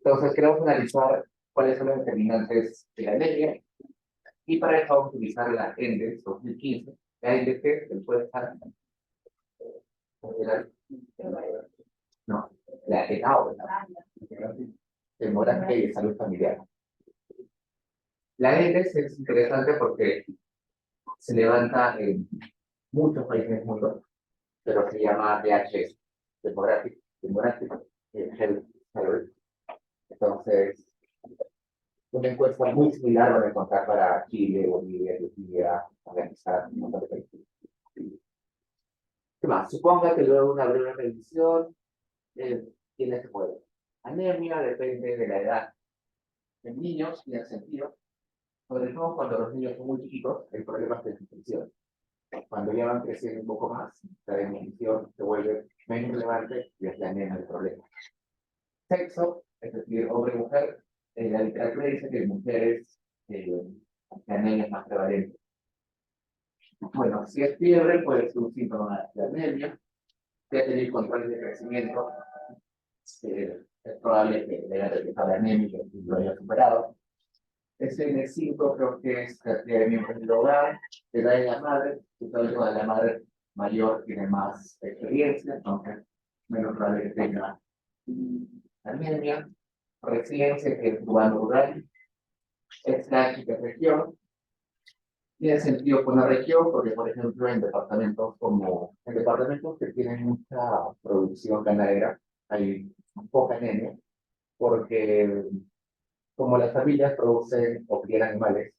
Entonces, queremos analizar cuáles son los determinantes de la anemia y para eso vamos a utilizar la ENDES 2015. La ENDES que puede estar, no, la ENAO, Demografía y de Salud Familiar. La ENDES es interesante porque se levanta en muchos países del mundo, pero se llama DHS, Demographic Health Salary. Entonces, una encuesta muy similar van a encontrar para Chile, Bolivia, Etiopía, Afganistán, un montón de países. ¿Qué más? Suponga que luego de una breve revisión, tiene que poder. Anemia depende de la edad. En niños tiene sentido, sobre todo cuando los niños son muy chiquitos, el problema es de nutrición. Cuando ya van creciendo un poco más, la desnutrición se vuelve menos relevante y es la anemia el problema. Sexo, es decir, hombre y mujer, la literatura dice que en mujeres la anemia es más prevalente. Bueno, si es fiebre, puede ser un síntoma de anemia. Si ha tenido control de crecimiento, es probable que le haya detectado la anemia y lo haya superado. SN5 creo que es cantidad de miembros del hogar, edad de la madre, y todo eso de la madre mayor tiene más experiencia, entonces menos probable que tenga anemia. Residencia, que es urbano rural, es la región. Tiene sentido poner región porque, por ejemplo, en departamentos que tienen mucha producción ganadera, hay poca anemia, porque como las familias producen o crían animales,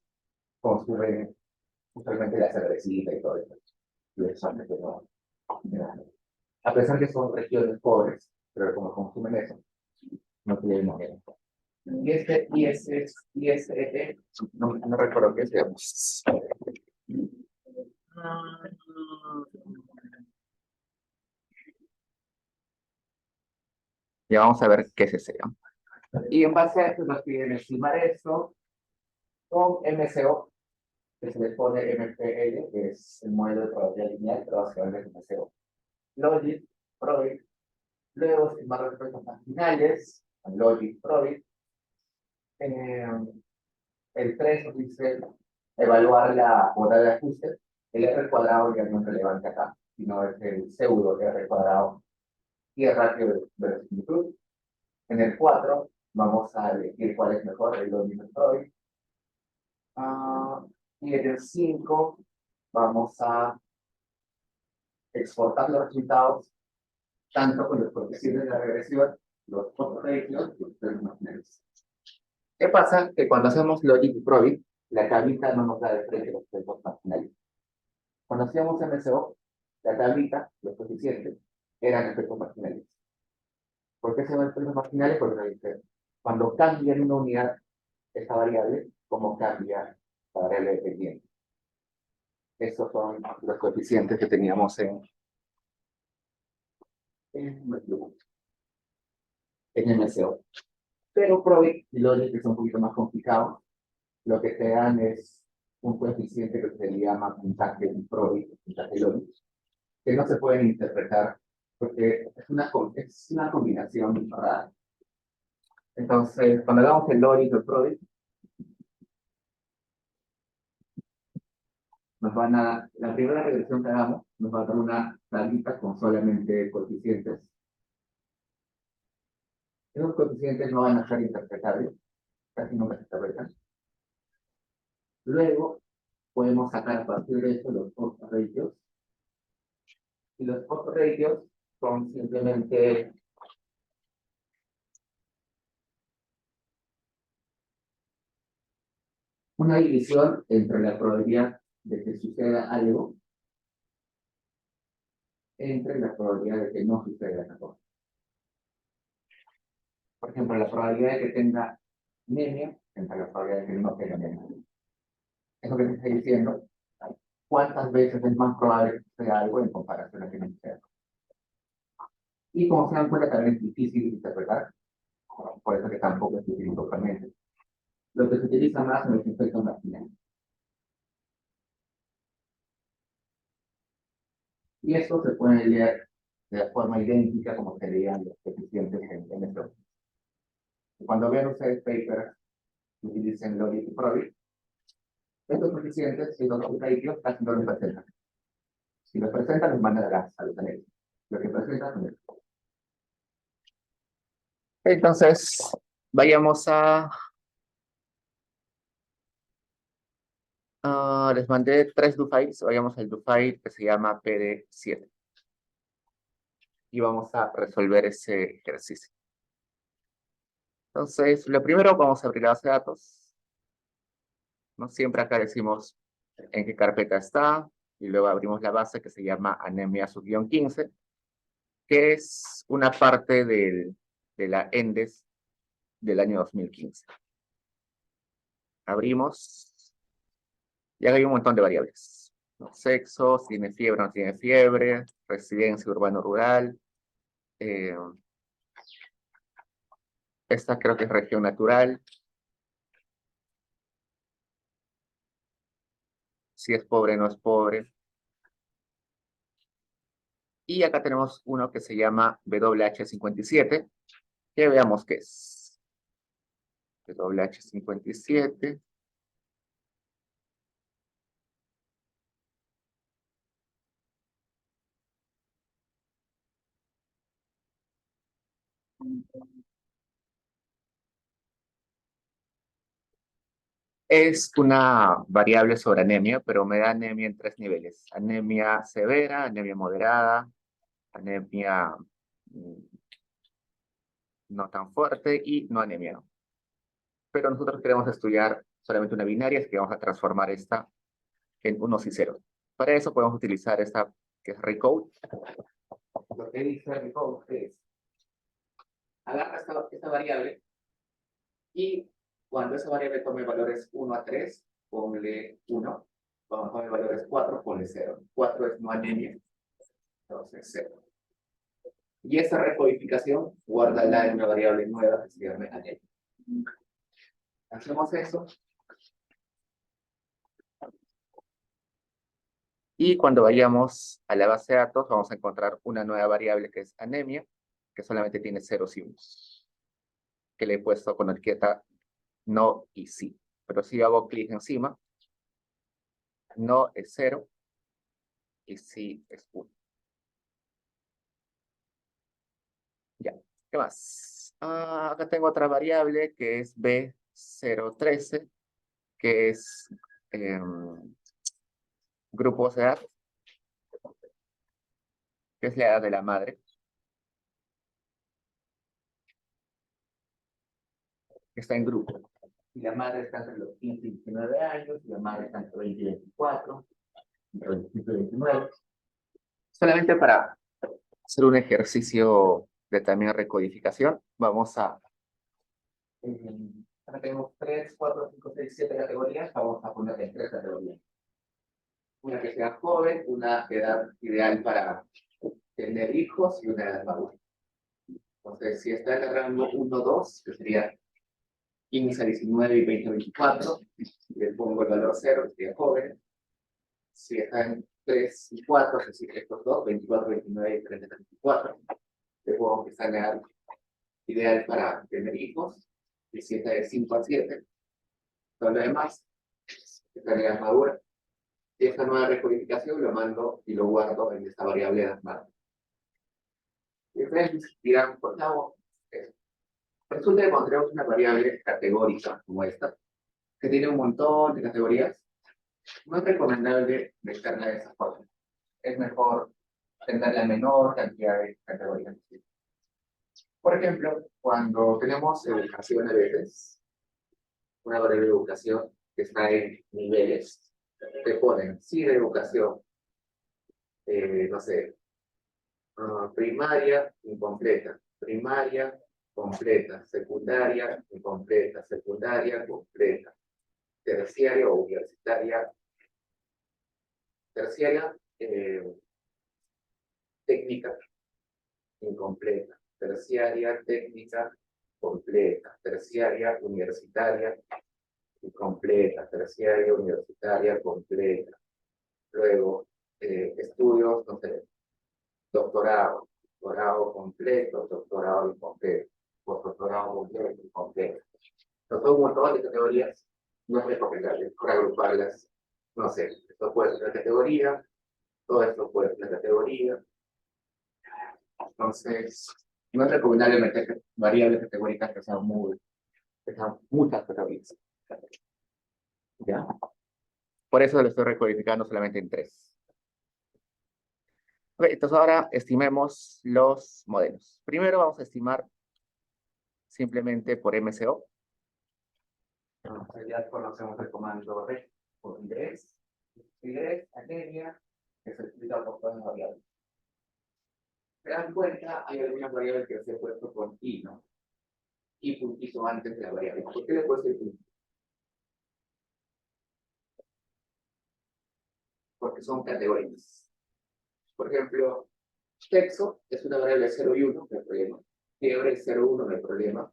consumen usualmente la cervecita y todo eso. Y eso hace que no. A pesar que son regiones pobres, pero como consumen eso, no tienen anemia. Y no recuerdo qué es. Ya vamos a ver qué es ese. Y en base a esto nos piden estimar esto con MCO, que se le pone MPL, que es el modelo de probabilidad lineal, pero básicamente es MCO. Logic, Probit, luego estimar los efectos marginales, Logic, Probit. El 3 nos dice evaluar la hora de ajuste. El R cuadrado ya no es relevante acá, sino es el pseudo R cuadrado y el ratio de verosimilitud. En el 4 vamos a elegir cuál es mejor, el Logic o el Probit. Y en el 5 vamos a exportar los resultados tanto con los coeficientes de la regresión, los fotoratios y los términos marginales. ¿Qué pasa? Que cuando hacemos Logic y Probit, la tablita no nos da de frente los términos marginales. Cuando hacíamos MCO, la tablita, los coeficientes, eran efectos marginales. ¿Por qué se llaman efectos marginales? Porque nos dice, cuando cambia en una unidad esta variable, ¿cómo cambia la variable dependiente? Esos son los coeficientes que teníamos en MCO. Pero Probit y Logic, que es un poquito más complicado, lo que te dan es un coeficiente que se le llama puntaje Probit, puntaje Logic, que no se pueden interpretar porque es una combinación rara. Entonces, cuando hagamos el Logic o el Probit, la primera regresión que hagamos nos va a dar una tablita con solamente coeficientes. Esos coeficientes no van a ser interpretables, casi nunca se interpretan. Luego, podemos sacar a partir de eso los ratios. Y los ratios son simplemente una división entre la probabilidad de que suceda algo entre la probabilidad de que no suceda esa cosa. Por ejemplo, la probabilidad de que tenga anemia entre la probabilidad de que no tenga anemia. Eso que te estoy diciendo, ¿cuántas veces es más probable que suceda algo en comparación a que no suceda? Y como se dan cuenta, también es difícil de interpretar, por eso que tampoco es útil totalmente. Lo que se utiliza más son los efectos marginales. Y esto se puede leer de forma idéntica como se leían los coeficientes en esto. cuando vean ustedes papers que utilicen Logic y Probit, estos coeficientes, si los ratios casi no los presentan. Si los presentan, los mandan a los anexos. Lo que presentan, no. Entonces, vayamos les mandé 3 do files, vayamos al do file que se llama PD7. Y vamos a resolver ese ejercicio. Entonces, lo primero, vamos a abrir la base de datos. ¿No? Siempre acá decimos en qué carpeta está, y luego abrimos la base que se llama anemia sub-15, que es una parte de la ENDES del año 2015. Abrimos, y acá hay un montón de variables. ¿No? Sexo, si tiene fiebre o no tiene fiebre, residencia urbano-rural. Esta creo que es región natural. Si es pobre o no es pobre. Y acá tenemos uno que se llama WH57, que veamos qué es. WH57. Es una variable sobre anemia, pero me da anemia en 3 niveles. Anemia severa, anemia moderada, anemia no tan fuerte y no anemia. Pero nosotros queremos estudiar solamente una binaria, así que vamos a transformar esta en unos y ceros. Para eso podemos utilizar esta que es recode. Lo que dice recode es, agarra esta variable y cuando esa variable tome valores 1 a 3, ponle 1. Cuando tome valores 4, ponle 0. 4 es no anemia, entonces 0. Y esa recodificación, guárdala en una variable nueva que se llame anemia. Hacemos eso. Y cuando vayamos a la base de datos, vamos a encontrar una nueva variable que es anemia, que solamente tiene 0 y 1, que le he puesto con etiqueta no y sí. Pero si hago clic encima, no es 0 y sí es 1. Ya, ¿qué más? Acá tengo otra variable que es B013, que es grupos de edad, que es la edad de la madre. Está en grupo. Y la madre está entre los 15 y 19 años, y la madre está entre 20 y 24, entre 25 y 29. Solamente para hacer un ejercicio de también recodificación, vamos a... Acá tenemos 3, 4, 5, 6, 7 categorías, vamos a poner en 3 categorías. Una que sea joven, una edad ideal para tener hijos y una edad madura. Entonces, si está en el rango 1, 2, que sería 15 a 19 y 20 a 24, le pongo el valor 0, que sería joven. Si está en 3 y 4, es decir, estos dos, 24, 29 y 30 a 24, le pongo que está en la edad ideal para tener hijos. Y si está de 5 a 7, todo lo demás está en edad madura. Y esta nueva recodificación lo mando y lo guardo en esta variable edad madura. Y ustedes dirán, por favor, resulta que encontramos una variable categórica como esta, que tiene un montón de categorías. No es recomendable dejarla de esa forma. Es mejor tener la menor cantidad de categorías. Por ejemplo, cuando tenemos educación a veces, una variable de educación que está en niveles, te ponen sí de educación, no sé, primaria incompleta, primaria completa, secundaria incompleta, secundaria completa, terciaria o universitaria, terciaria técnica incompleta, terciaria técnica completa, terciaria universitaria incompleta, terciaria universitaria completa. Luego, estudios, no sé, doctorado completo, doctorado incompleto, fotograma, completo. Entonces, un montón de categorías, no es recomendable para agruparlas. No sé, esto puede ser una categoría, todo esto puede ser una categoría. Entonces, no es recomendable meter variables categóricas que sean muchas categorías. ¿Ya? Por eso lo estoy recodificando solamente en tres. Ok, entonces ahora estimemos los modelos. Primero vamos a estimar simplemente por MCO. Entonces ya conocemos el comando REG por ingress, anemia, que se explica por todas las variables. Se dan cuenta, hay algunas variables que se han puesto con I, ¿no? Y puntito antes de la variable. ¿Por qué le he puesto el punto? Porque son categorías. Por ejemplo, sexo es una variable 0 y 1, no hay problema. Fiebre es 0, 1, no hay problema.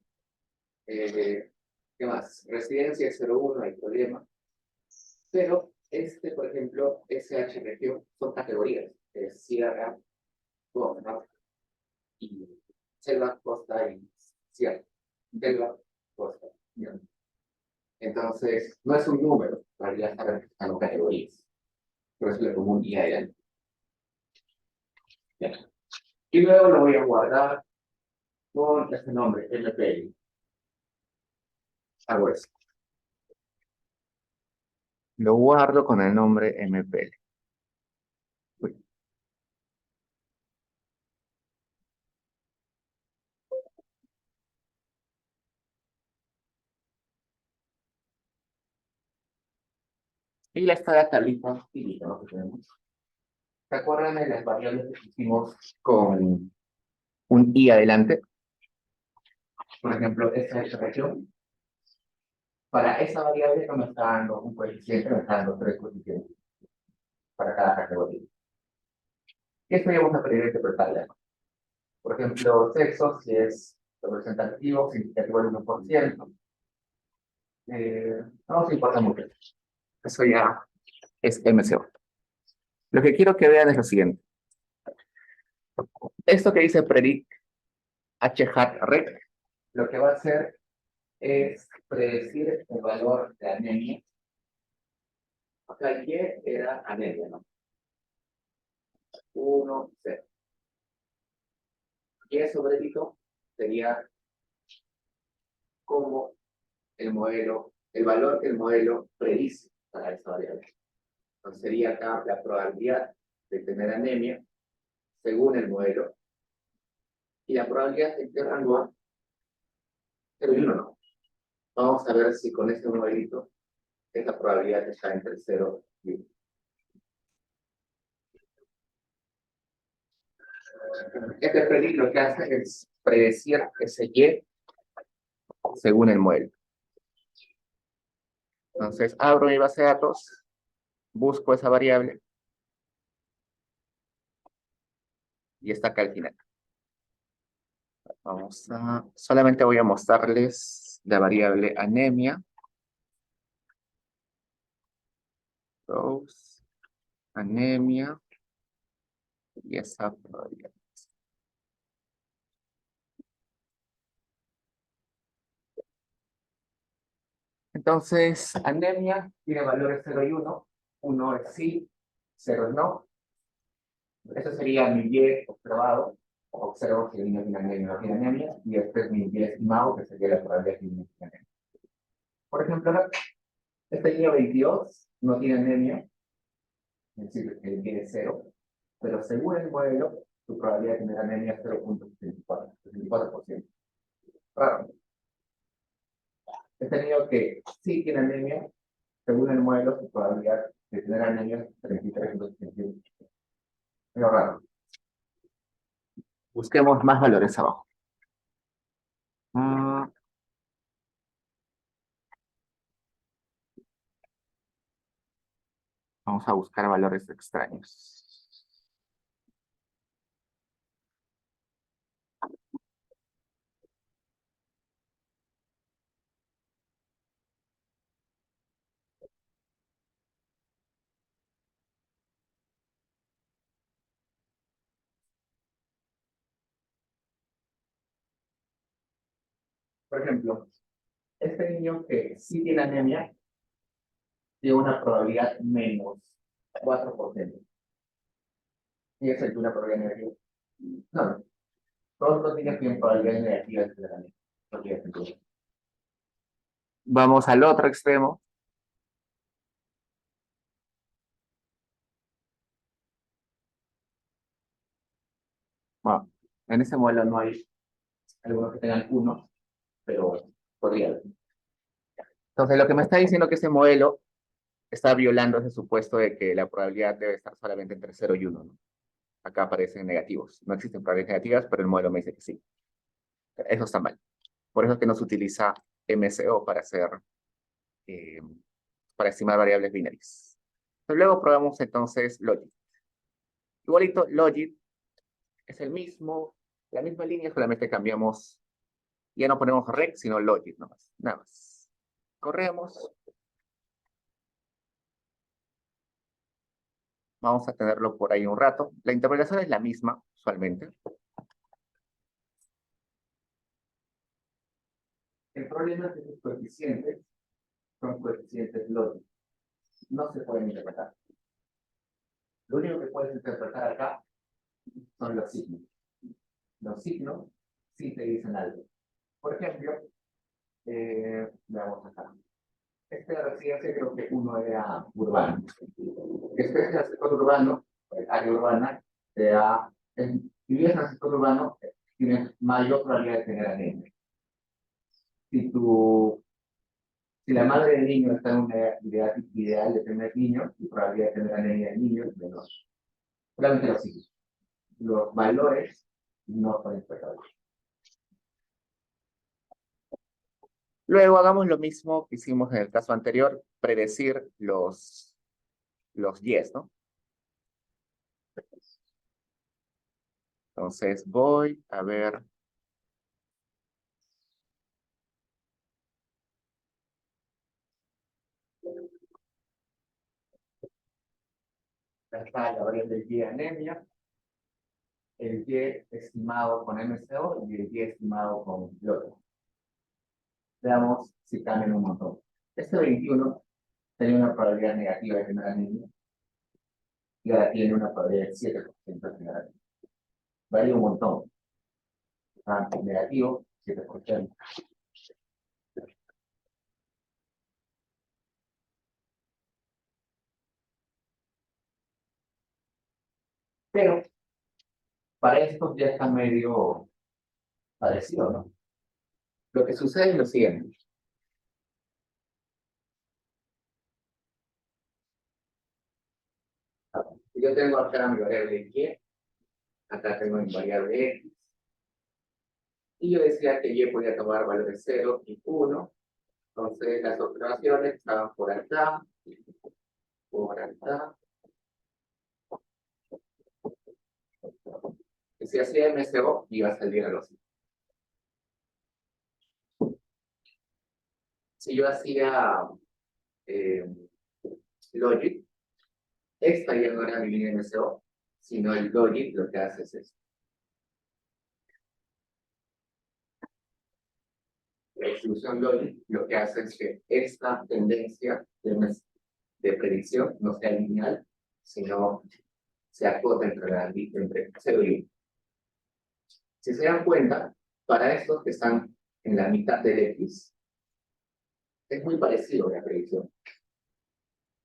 ¿Qué más? Residencia es 0, 1, no hay problema. Pero por ejemplo, SH región son categorías. Sierra, costa y selva, costa y sierra. Selva, costa. ¿No? Entonces, no es un número, en realidad está representando categorías. Por eso le pongo un día adelante. Y luego lo voy a guardar con este nombre, MPL. Hago eso. Lo guardo con el nombre MPL. Uy. Y la está tablita finita, ¿no? Que tenemos. ¿Se acuerdan de las variables que hicimos con un i adelante? Por ejemplo, esta región. Para esa variable no me está dando un coeficiente, me está dando tres coeficientes para cada categoría. Y esto ya vamos a aprender a interpretarla. Por ejemplo, sexo, si es representativo, significativo el 1%. No nos importa mucho. Eso ya es MCO. Lo que quiero que vean es lo siguiente. Esto que dice predict h hat rec, lo que va a hacer es predecir el valor de anemia. Acá Y era anemia, ¿no? 1, 0. Y sobre Tito sería como el modelo, el valor que el modelo predice para esa variable. Entonces sería acá la probabilidad de tener anemia según el modelo. Y la probabilidad de que rango A, 0 y 1 no. Vamos a ver si con este modelito esta probabilidad está entre 0 y 1. Este predict lo que hace es predecir ese Y según el modelo. Entonces abro mi base de datos, busco esa variable y está acá al final. Solamente voy a mostrarles la variable anemia. Anemia y esa probabilidad. Entonces, anemia tiene valores 0 y 1. 1 es sí, 0 es no. Eso sería mi Y observado. Observo que el niño tiene anemia o no tiene anemia. Y este es mi Y estimado, que sería la probabilidad que el niño tiene anemia. Por ejemplo, este niño 22 no tiene anemia. Es decir, el Y es 0. Pero según el modelo, su probabilidad de tener anemia es 0.64%. Raro. Este niño que sí tiene anemia, según el modelo, su probabilidad de tener anemia es 33.71. Pero raro. Busquemos más valores abajo. Vamos a buscar valores extraños. Por ejemplo, este niño que sí tiene anemia tiene una probabilidad menos 4%. Y es el de una probabilidad negativa. No, no. Todos los niños tienen probabilidades negativas de tener anemia. No tiene sentido. Vamos al otro extremo. Bueno, en ese modelo no hay algunos que tengan uno, pero podría haber. Entonces, lo que me está diciendo que ese modelo está violando ese supuesto de que la probabilidad debe estar solamente entre 0 y 1, ¿no? Acá aparecen negativos. No existen probabilidades negativas, pero el modelo me dice que sí. Eso está mal. Por eso es que no se utiliza MCO eh, para estimar variables binarias. Luego probamos entonces Logit. Igualito, Logit es el mismo, la misma línea, solamente cambiamos, ya no ponemos rec, sino Logit nomás, nada más. Corremos, vamos a tenerlo por ahí un rato. La interpretación es la misma, usualmente. El problema es que sus coeficientes son coeficientes Logit. No se pueden interpretar. Lo único que puedes interpretar acá son los signos. Los signos sí te dicen algo. Por ejemplo, veamos acá. Este de residencia creo que uno era urbano. Este es el sector urbano, el área urbana, te da, si vives en el sector urbano, tienes mayor probabilidad de tener anemia. Si, tu, si la madre del niño está en una idea ideal de tener niños, tu probabilidad de tener anemia del niño es menor. Solamente los signos. Los valores no son esperables. Luego hagamos lo mismo que hicimos en el caso anterior, predecir los yes, ¿no? Entonces voy a ver. Está la variable del Y anemia, el Y estimado con MCO y el Y estimado con YOTO. Veamos si cambian un montón. Este 21 tenía una probabilidad negativa de tener anemia y ahora tiene una probabilidad del 7% de tener anemia. Varía un montón. Negativo, 7%. Pero para estos ya está medio parecido, ¿no? Lo que sucede es lo siguiente. Yo tengo acá mi variable Y, acá tengo mi variable X, y yo decía que Y podía tomar valores 0 y 1. Entonces las observaciones estaban por acá, y si hacía MSO iba a salir a los. Si yo hacía eh, Logic, esta ya no era mi línea MSO, sino el Logic lo que hace es esto. La distribución Logic lo que hace es que esta tendencia de predicción no sea lineal, sino se acota entre 0 y 1. Si se dan cuenta, para estos que están en la mitad del X, es muy parecido a la predicción.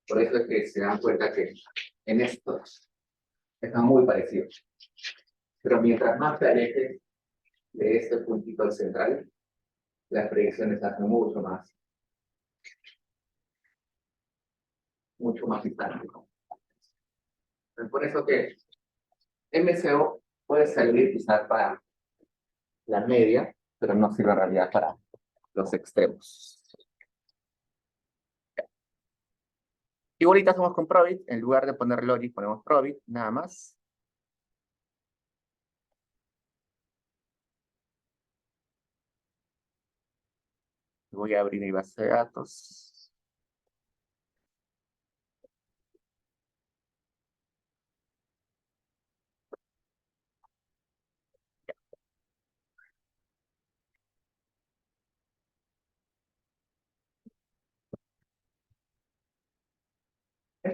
Por eso es que se dan cuenta que en estos están muy parecidos. Pero mientras más te alejes de este puntito central, las predicciones se hacen mucho más distantes. Es por eso que MCO puede servir quizás para la media, pero no sirve en realidad para los extremos. Igualita hacemos con Probit, en lugar de poner Logic ponemos Probit, nada más. Voy a abrir mi base de datos.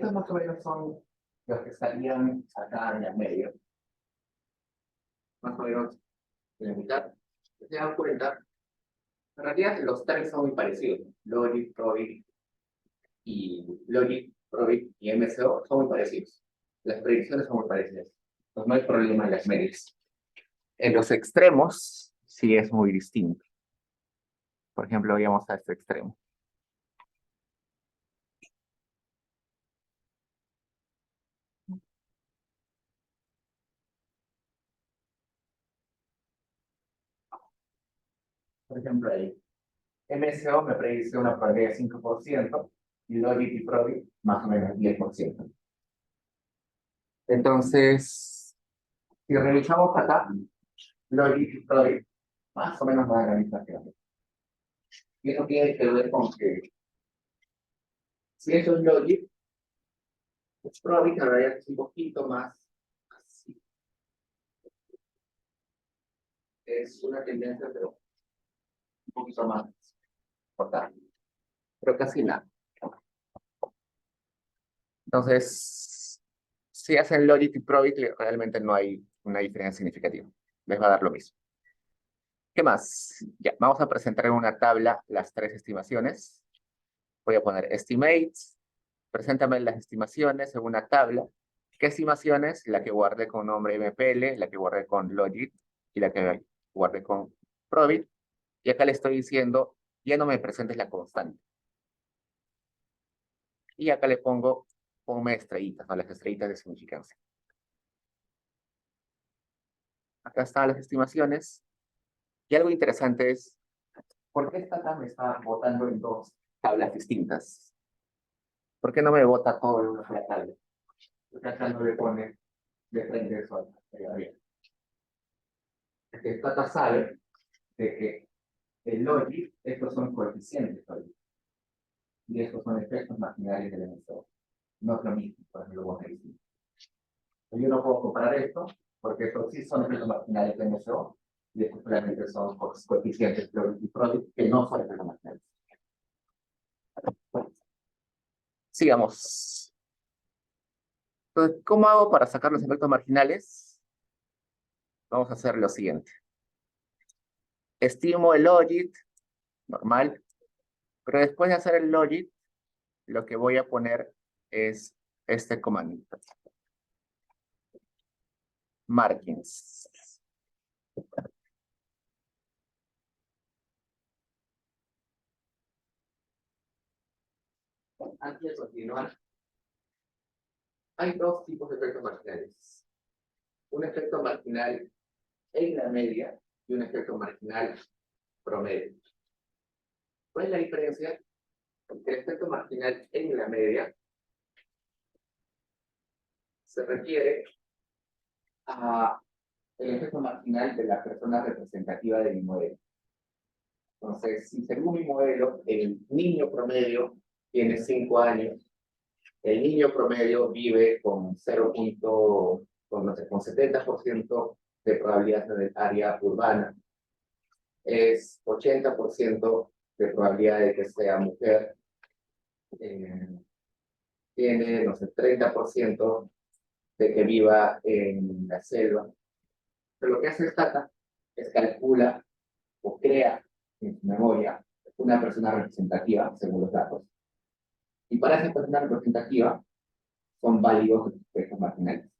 estos más o menos son los que estarían acá en el medio. Más o menos en la mitad. Se dan cuenta, en realidad los tres son muy parecidos. Logic, Probit y MCO son muy parecidos. Las predicciones son muy parecidas. Entonces no hay problema en las medias. En los extremos sí es muy distinto. Por ejemplo, vayamos a este extremo. Por ejemplo, ahí. MSO me predice una probabilidad de 5% y Logic y Probit más o menos 10%. Entonces, si revisamos acá, Logic y Probit más o menos van a la misma clase. Y eso tiene que ver con que si eso es Logic, Probit en realidad es un poquito más así. Es una tendencia, pero un poquito más importante. Pero casi nada. Entonces, si hacen Logic y Probit, realmente no hay una diferencia significativa. Les va a dar lo mismo. ¿Qué más? Ya, vamos a presentar en una tabla las tres estimaciones. Voy a poner estimates. Preséntame las estimaciones en una tabla. ¿Qué estimaciones? La que guardé con nombre MPL, la que guardé con Logic y la que guardé con Probit. Y acá le estoy diciendo, ya no me presentes la constante. Y acá le ponme estrellitas, ¿no? Las estrellitas de significancia. Acá están las estimaciones. Y algo interesante es, ¿por qué esta tabla me está botando en dos tablas distintas? ¿Por qué no me bota todo en una sola tabla? Porque acá no le pone de frente de sola. Es que Tata sabe de que el Logic, estos son coeficientes Logic. Y estos son efectos marginales del emisor. No es lo mismo, por ejemplo, vos me decís. Yo no puedo comparar esto, porque estos sí son efectos marginales del MSO, y estos solamente son coeficientes Logic y Product, que no son efectos marginales. Sigamos. Entonces, ¿cómo hago para sacar los efectos marginales? Vamos a hacer lo siguiente. Estimo el Logit, normal, pero después de hacer el Logit, lo que voy a poner es este comando. Margins. Antes de continuar, hay dos tipos de efectos marginales. Un efecto marginal en la media y un efecto marginal promedio. ¿Cuál es la diferencia? El efecto marginal en la media se refiere a el efecto marginal de la persona representativa de mi modelo. Entonces, si según mi modelo, el niño promedio tiene 5 años, el niño promedio vive con 70% de probabilidad en el área urbana, es 80% de probabilidad de que sea mujer, tiene, no sé, 30% de que viva en la selva. Pero lo que hace Stata es calcula o crea en su memoria una persona representativa según los datos. Y para esa persona representativa son válidos los efectos marginales.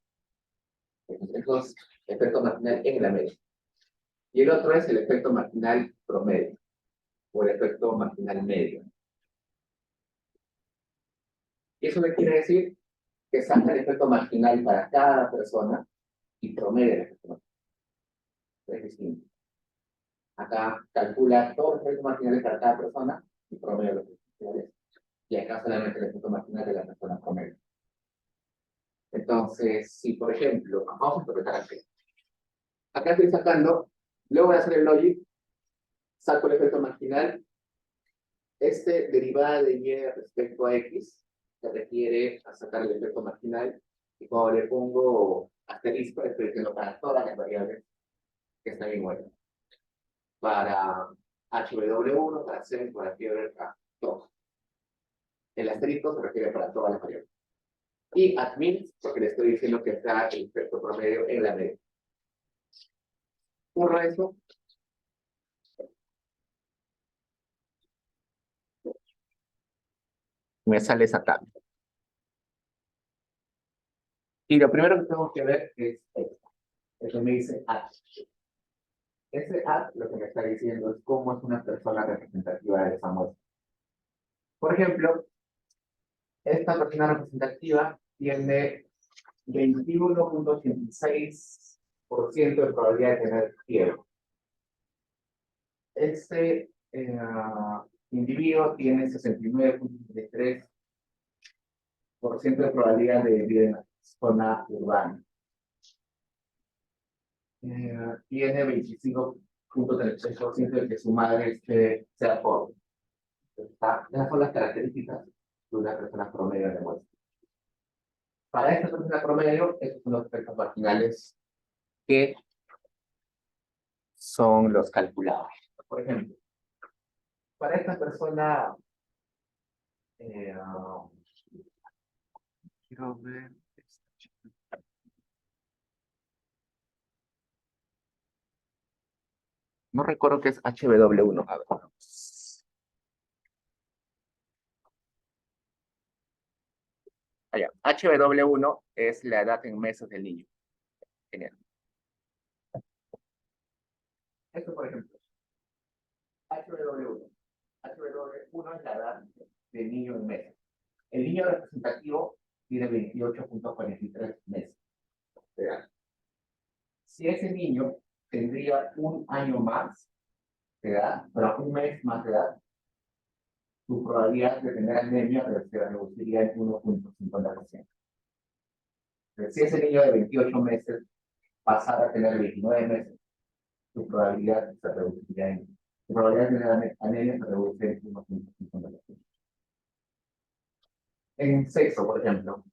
Esos efectos marginales en la media. Y el otro es el efecto marginal promedio o el efecto marginal medio. Y eso me quiere decir que saca el efecto marginal para cada persona y promedio el efecto marginal. Es distinto. Acá calcula todos los efectos marginales para cada persona y promedio los efectos marginales. Y acá solamente el efecto marginal de la persona promedio. Entonces, si por ejemplo, vamos a interpretar así. Acá estoy sacando, luego voy a hacer el logic, saco el efecto marginal. Este derivada de y respecto a x se refiere a sacar el efecto marginal. Y cuando le pongo asterisco, estoy diciendo para todas las variables que están iguales. Para HW1, para C, para fiebre, para todos. El asterisco se refiere para todas las variables. Y admin, porque le estoy diciendo que está el efecto promedio en la media. Borro eso. Me sale esa tabla. Y lo primero que tengo que ver es esto. Eso me dice A. Ese A lo que me está diciendo es cómo es una persona representativa de esa muestra. Por ejemplo, esta persona representativa tiene 21.86% de probabilidad de tener fiebre. Este individuo tiene 69.33% de probabilidad de vivir en la zona urbana. Tiene 25.36% de que su madre sea pobre. Esas son las características de una persona promedio de muestra. Para esta persona promedio, estos son los efectos marginales que son los calculados. Por ejemplo, para esta persona, quiero ver, no recuerdo qué es HW1. A ver, allá. HW1 es la edad en meses del niño. Genial. Esto, por ejemplo, HW1. HW1 es la edad del niño en meses. El niño representativo tiene 28.43 meses de edad. Si ese niño tendría un año más de edad, pero un mes más de edad, su probabilidad de tener anemia se reduciría en 1.50%. Si ese niño de 28 meses pasara a tener 29 meses, su probabilidad se reduciría en su probabilidad de tener anemia se reduce en 1.50%. En sexo, por ejemplo,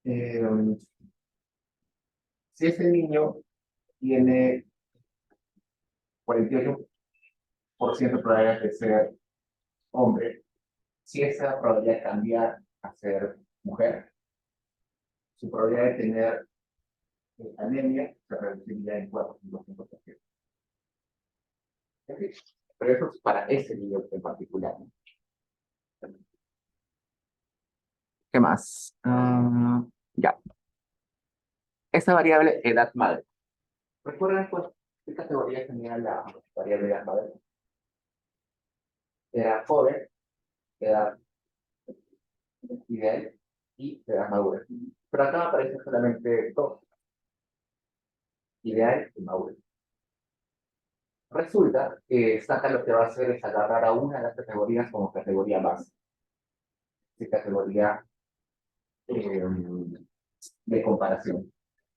si ese niño tiene 48% de probabilidad de ser hombre, si esa probabilidad de cambiar a ser mujer, su probabilidad de tener anemia se reduciría en 4.5%. Pero eso es para ese niño en particular, ¿no? ¿Qué más? Ya. Esa variable edad madre. ¿Recuerdan pues qué categoría tenía la variable edad madre? Era joven, edad ideal y edad madura. Pero acá aparece solamente dos: ideal y madura. Resulta que Stata lo que va a hacer es agarrar a una de las categorías como categoría base, de categoría de comparación.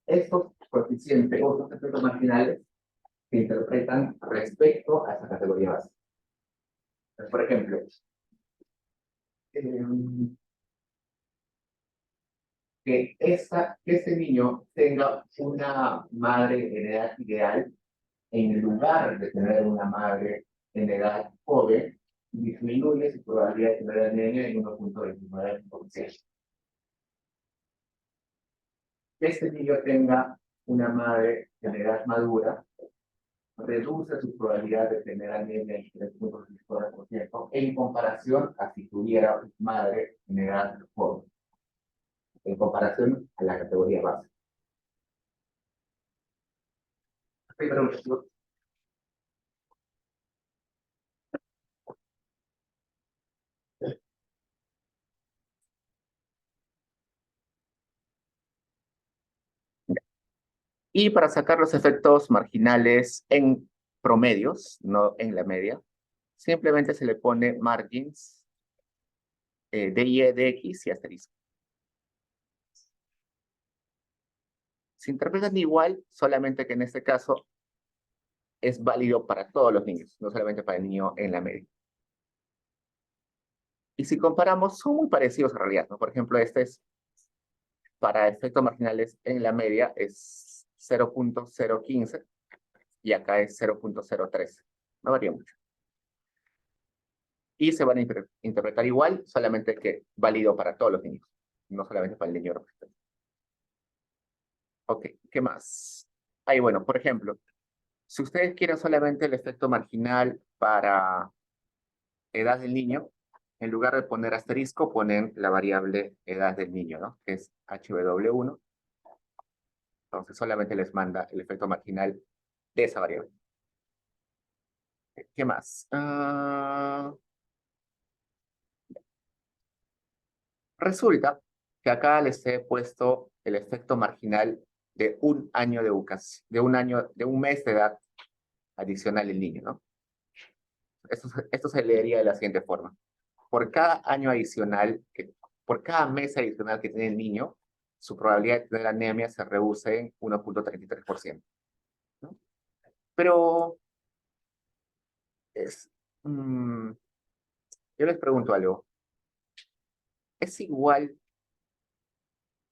Estos coeficientes o estos efectos marginales se interpretan respecto a esa categoría base. Por ejemplo, que este niño tenga una madre en edad ideal en lugar de tener una madre en edad joven, disminuye su probabilidad de tener anemia en 1.29%. Que este niño tenga una madre en edad madura reduce su probabilidad de tener anemia en 3.64% en comparación a si tuviera madre en edad joven, en comparación a la categoría base. Y para sacar los efectos marginales en promedios, no en la media, simplemente se le pone margins de y, de x y asterisco. Se interpretan igual, solamente que en este caso es válido para todos los niños, no solamente para el niño en la media. Y si comparamos, son muy parecidos en realidad, ¿no? Por ejemplo, este es para efectos marginales en la media es 0.015 y acá es 0.013. No varía mucho. Y se van a interpretar igual, solamente que válido para todos los niños. no solamente para el niño representativo. Ok, ¿qué más? Ahí, bueno, por ejemplo, si ustedes quieren solamente el efecto marginal para edad del niño, en lugar de poner asterisco, ponen la variable edad del niño, ¿no? Que es HW1. Entonces solamente les manda el efecto marginal de esa variable. ¿Qué más? Resulta que acá les he puesto el efecto marginal de un año de educación, de un mes de edad adicional del niño, ¿no? Esto se leería de la siguiente forma. Por cada año adicional, por cada mes adicional que tiene el niño, su probabilidad de tener anemia se reduce en 1.33%, ¿no? Pero es, mm, yo les pregunto algo. ¿Es igual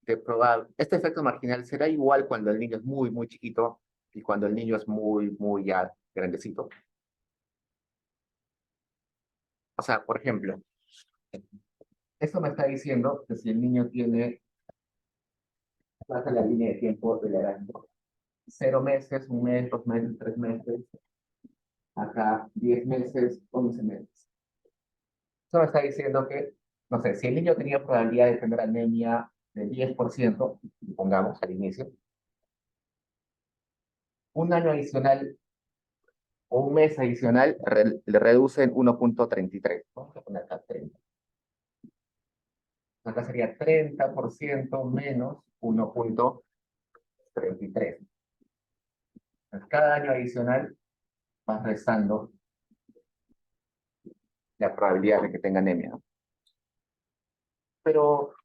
de probable, este efecto marginal será igual cuando el niño es muy, muy chiquito y cuando el niño es muy, muy ya grandecito? O sea, por ejemplo, esto me está diciendo que si el niño tiene, pasa la línea de tiempo de la edad, 0 meses, 1 mes, 2 meses, 3 meses, acá 10 meses, 11 meses. Esto me está diciendo que, no sé, si el niño tenía probabilidad de tener anemia de 10%, pongamos al inicio, un año adicional o un mes adicional le reducen 1.33. Vamos a poner acá 30. Acá sería 30% menos 1.33. Cada año adicional va restando la probabilidad de que tenga anemia, ¿no? Pero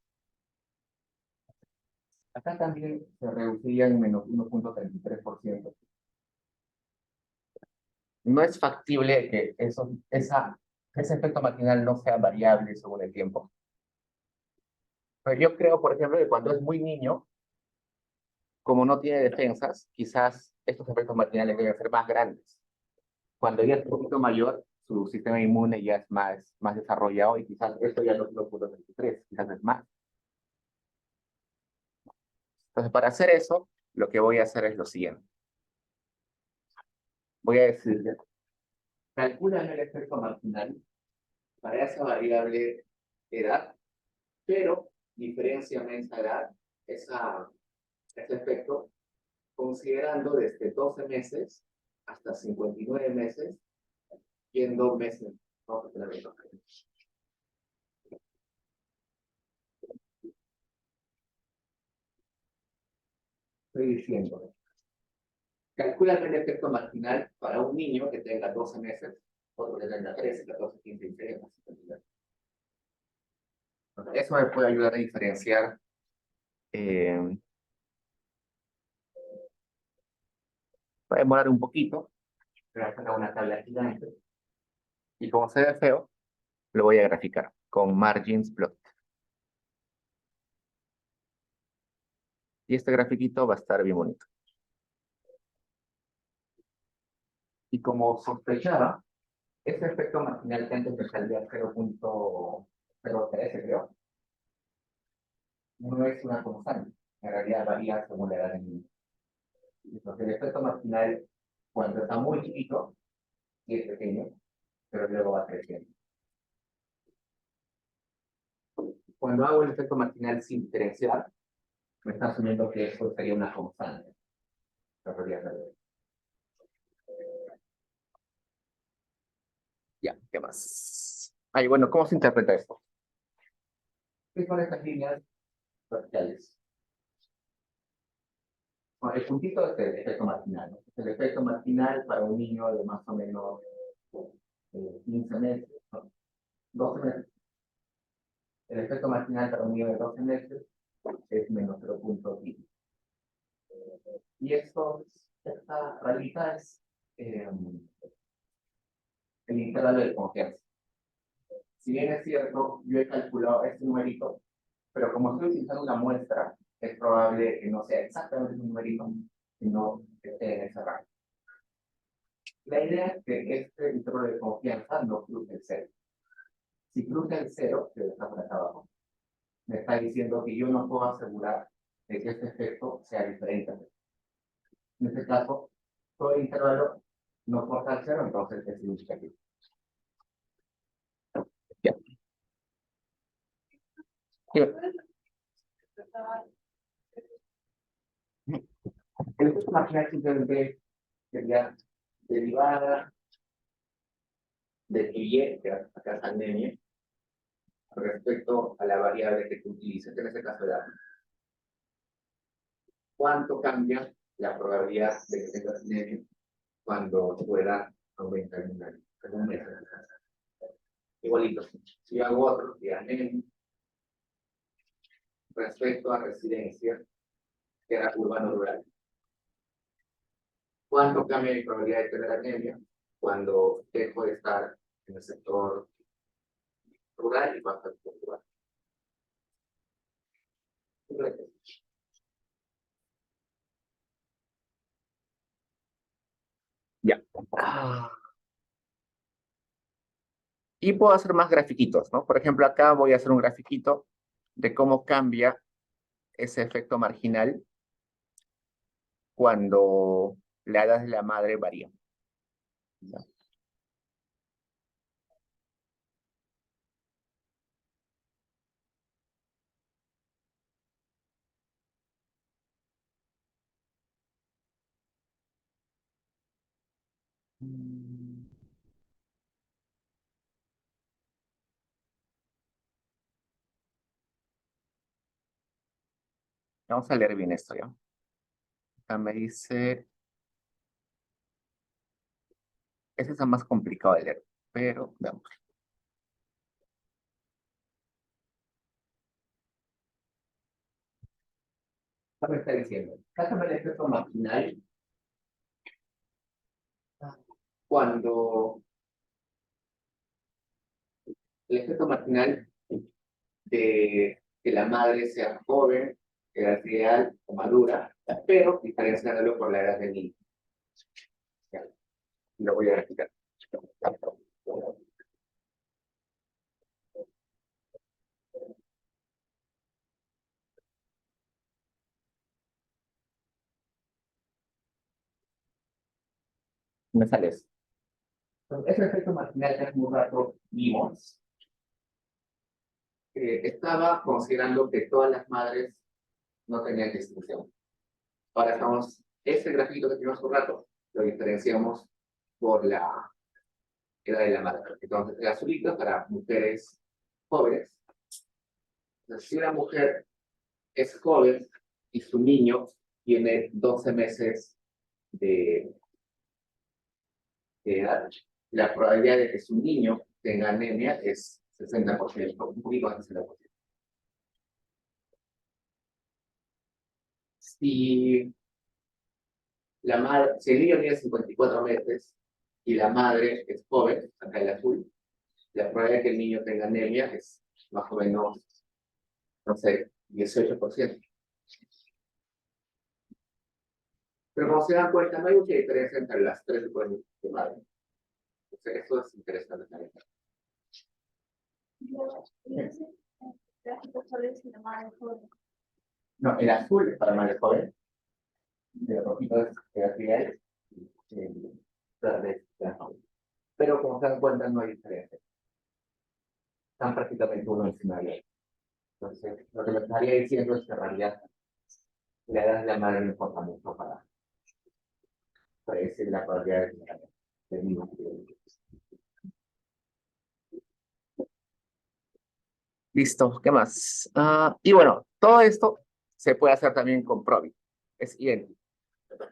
acá también se reduciría en menos 1.33%. No es factible que ese efecto marginal no sea variable según el tiempo. Pero yo creo, por ejemplo, que cuando es muy niño, como no tiene defensas, quizás estos efectos marginales deben ser más grandes. Cuando ya es un poquito mayor, su sistema inmune ya es más desarrollado y quizás esto ya no es 1.33, quizás es más. Entonces, para hacer eso, lo que voy a hacer es lo siguiente. Voy a decirle, calcula el efecto marginal para esa variable edad, pero diferenciame esa edad, ese efecto, considerando desde 12 meses hasta 59 meses, y en 2 meses. Vamos a tener Estoy diciendo, calcula el efecto marginal para un niño que tenga 12 meses, otro que tenga 13, 14, 15, 16, 17. Eso me puede ayudar a diferenciar. eh, Va a demorar un poquito, pero voy a sacar una tabla gigante. Y como se ve feo, lo voy a graficar con margins plot. Y este grafiquito va a estar bien bonito. Y como sospechaba, ese efecto marginal que antes me salía 0.013, creo, no es una constante. En realidad varía según la edad del niño. Entonces, el efecto marginal, cuando está muy chiquito, sí es pequeño, pero luego va creciendo. Cuando hago el efecto marginal sin diferenciar, me está asumiendo que eso sería una constante. Ya, ¿qué más? Ay, bueno, ¿cómo se interpreta esto? ¿Qué son estas líneas verticales? Bueno, el puntito es el efecto marginal, ¿no? El efecto marginal para un niño de más o menos 15 meses, ¿no? 12 meses. El efecto marginal para un niño de 12 meses es menos 0.15. Y esta rayita es el intervalo de confianza. Si bien es cierto, yo he calculado este numerito, pero como estoy utilizando una muestra, es probable que no sea exactamente un numerito, sino que esté en ese rango. La idea es que este intervalo de confianza no cruce el cero. Si cruza el cero, se deja por acá abajo. me está diciendo que yo no puedo asegurar de que este efecto sea diferente. En este caso, todo el intervalo no corta al cero, entonces es significativo. Ya. El efecto marginal simplemente sería derivada de y, que acá es anemia, respecto a la variable que tú utilices, en este caso la ¿cuánto cambia la probabilidad de que tengas anemia cuando tu edad aumenta en un mes? Igualito, si yo hago otro de anemia respecto a residencia, que era urbano-rural. ¿Cuánto cambia mi probabilidad de tener anemia cuando dejo de estar en el sector rural y paso al sector urbano? Ya. Y puedo hacer más grafiquitos, ¿no? Por ejemplo, acá voy a hacer un grafiquito de cómo cambia ese efecto marginal cuando la edad de la madre varía. ¿Ya? Vamos a leer bien esto, ¿ya? Acá me dice... Ese es el más complicado de leer, pero veamos. ¿Qué me está diciendo? Sácame el efecto marginal cuando el efecto marginal de que la madre sea joven, edad ideal o madura, pero diferenciándolo por la edad del niño. Ya, lo voy a explicar. Me sale eso. Entonces, ese efecto marginal que hace un rato vimos, estaba considerando que todas las madres no tenían distinción. Ahora estamos, ese grafito que tenemos un rato, lo diferenciamos por la edad de la madre. Entonces, el azulito para mujeres jóvenes. Entonces, si una mujer es joven y su niño tiene 12 meses de, de edad, la probabilidad de que su niño tenga anemia es 60%, un poquito más de 60%. Si si el niño tiene 54 meses y la madre es joven, acá el azul, la probabilidad de que el niño tenga anemia es más o menos, no sé, 18%. Pero como se dan cuenta, no hay mucha diferencia entre las tres tipos de madre. Entonces, eso es interesante también. No, el azul es para madre joven, el rojito es edad real, el verde es edad joven. Pero como se dan cuenta, no hay diferencia. Están prácticamente uno encima del otro. Entonces, lo que me estaría diciendo es que en realidad la edad de la madre no importa mucho para predecir la probabilidad del niño. Listo, ¿qué más? Y bueno, todo esto se puede hacer también con Probit. Es idéntico.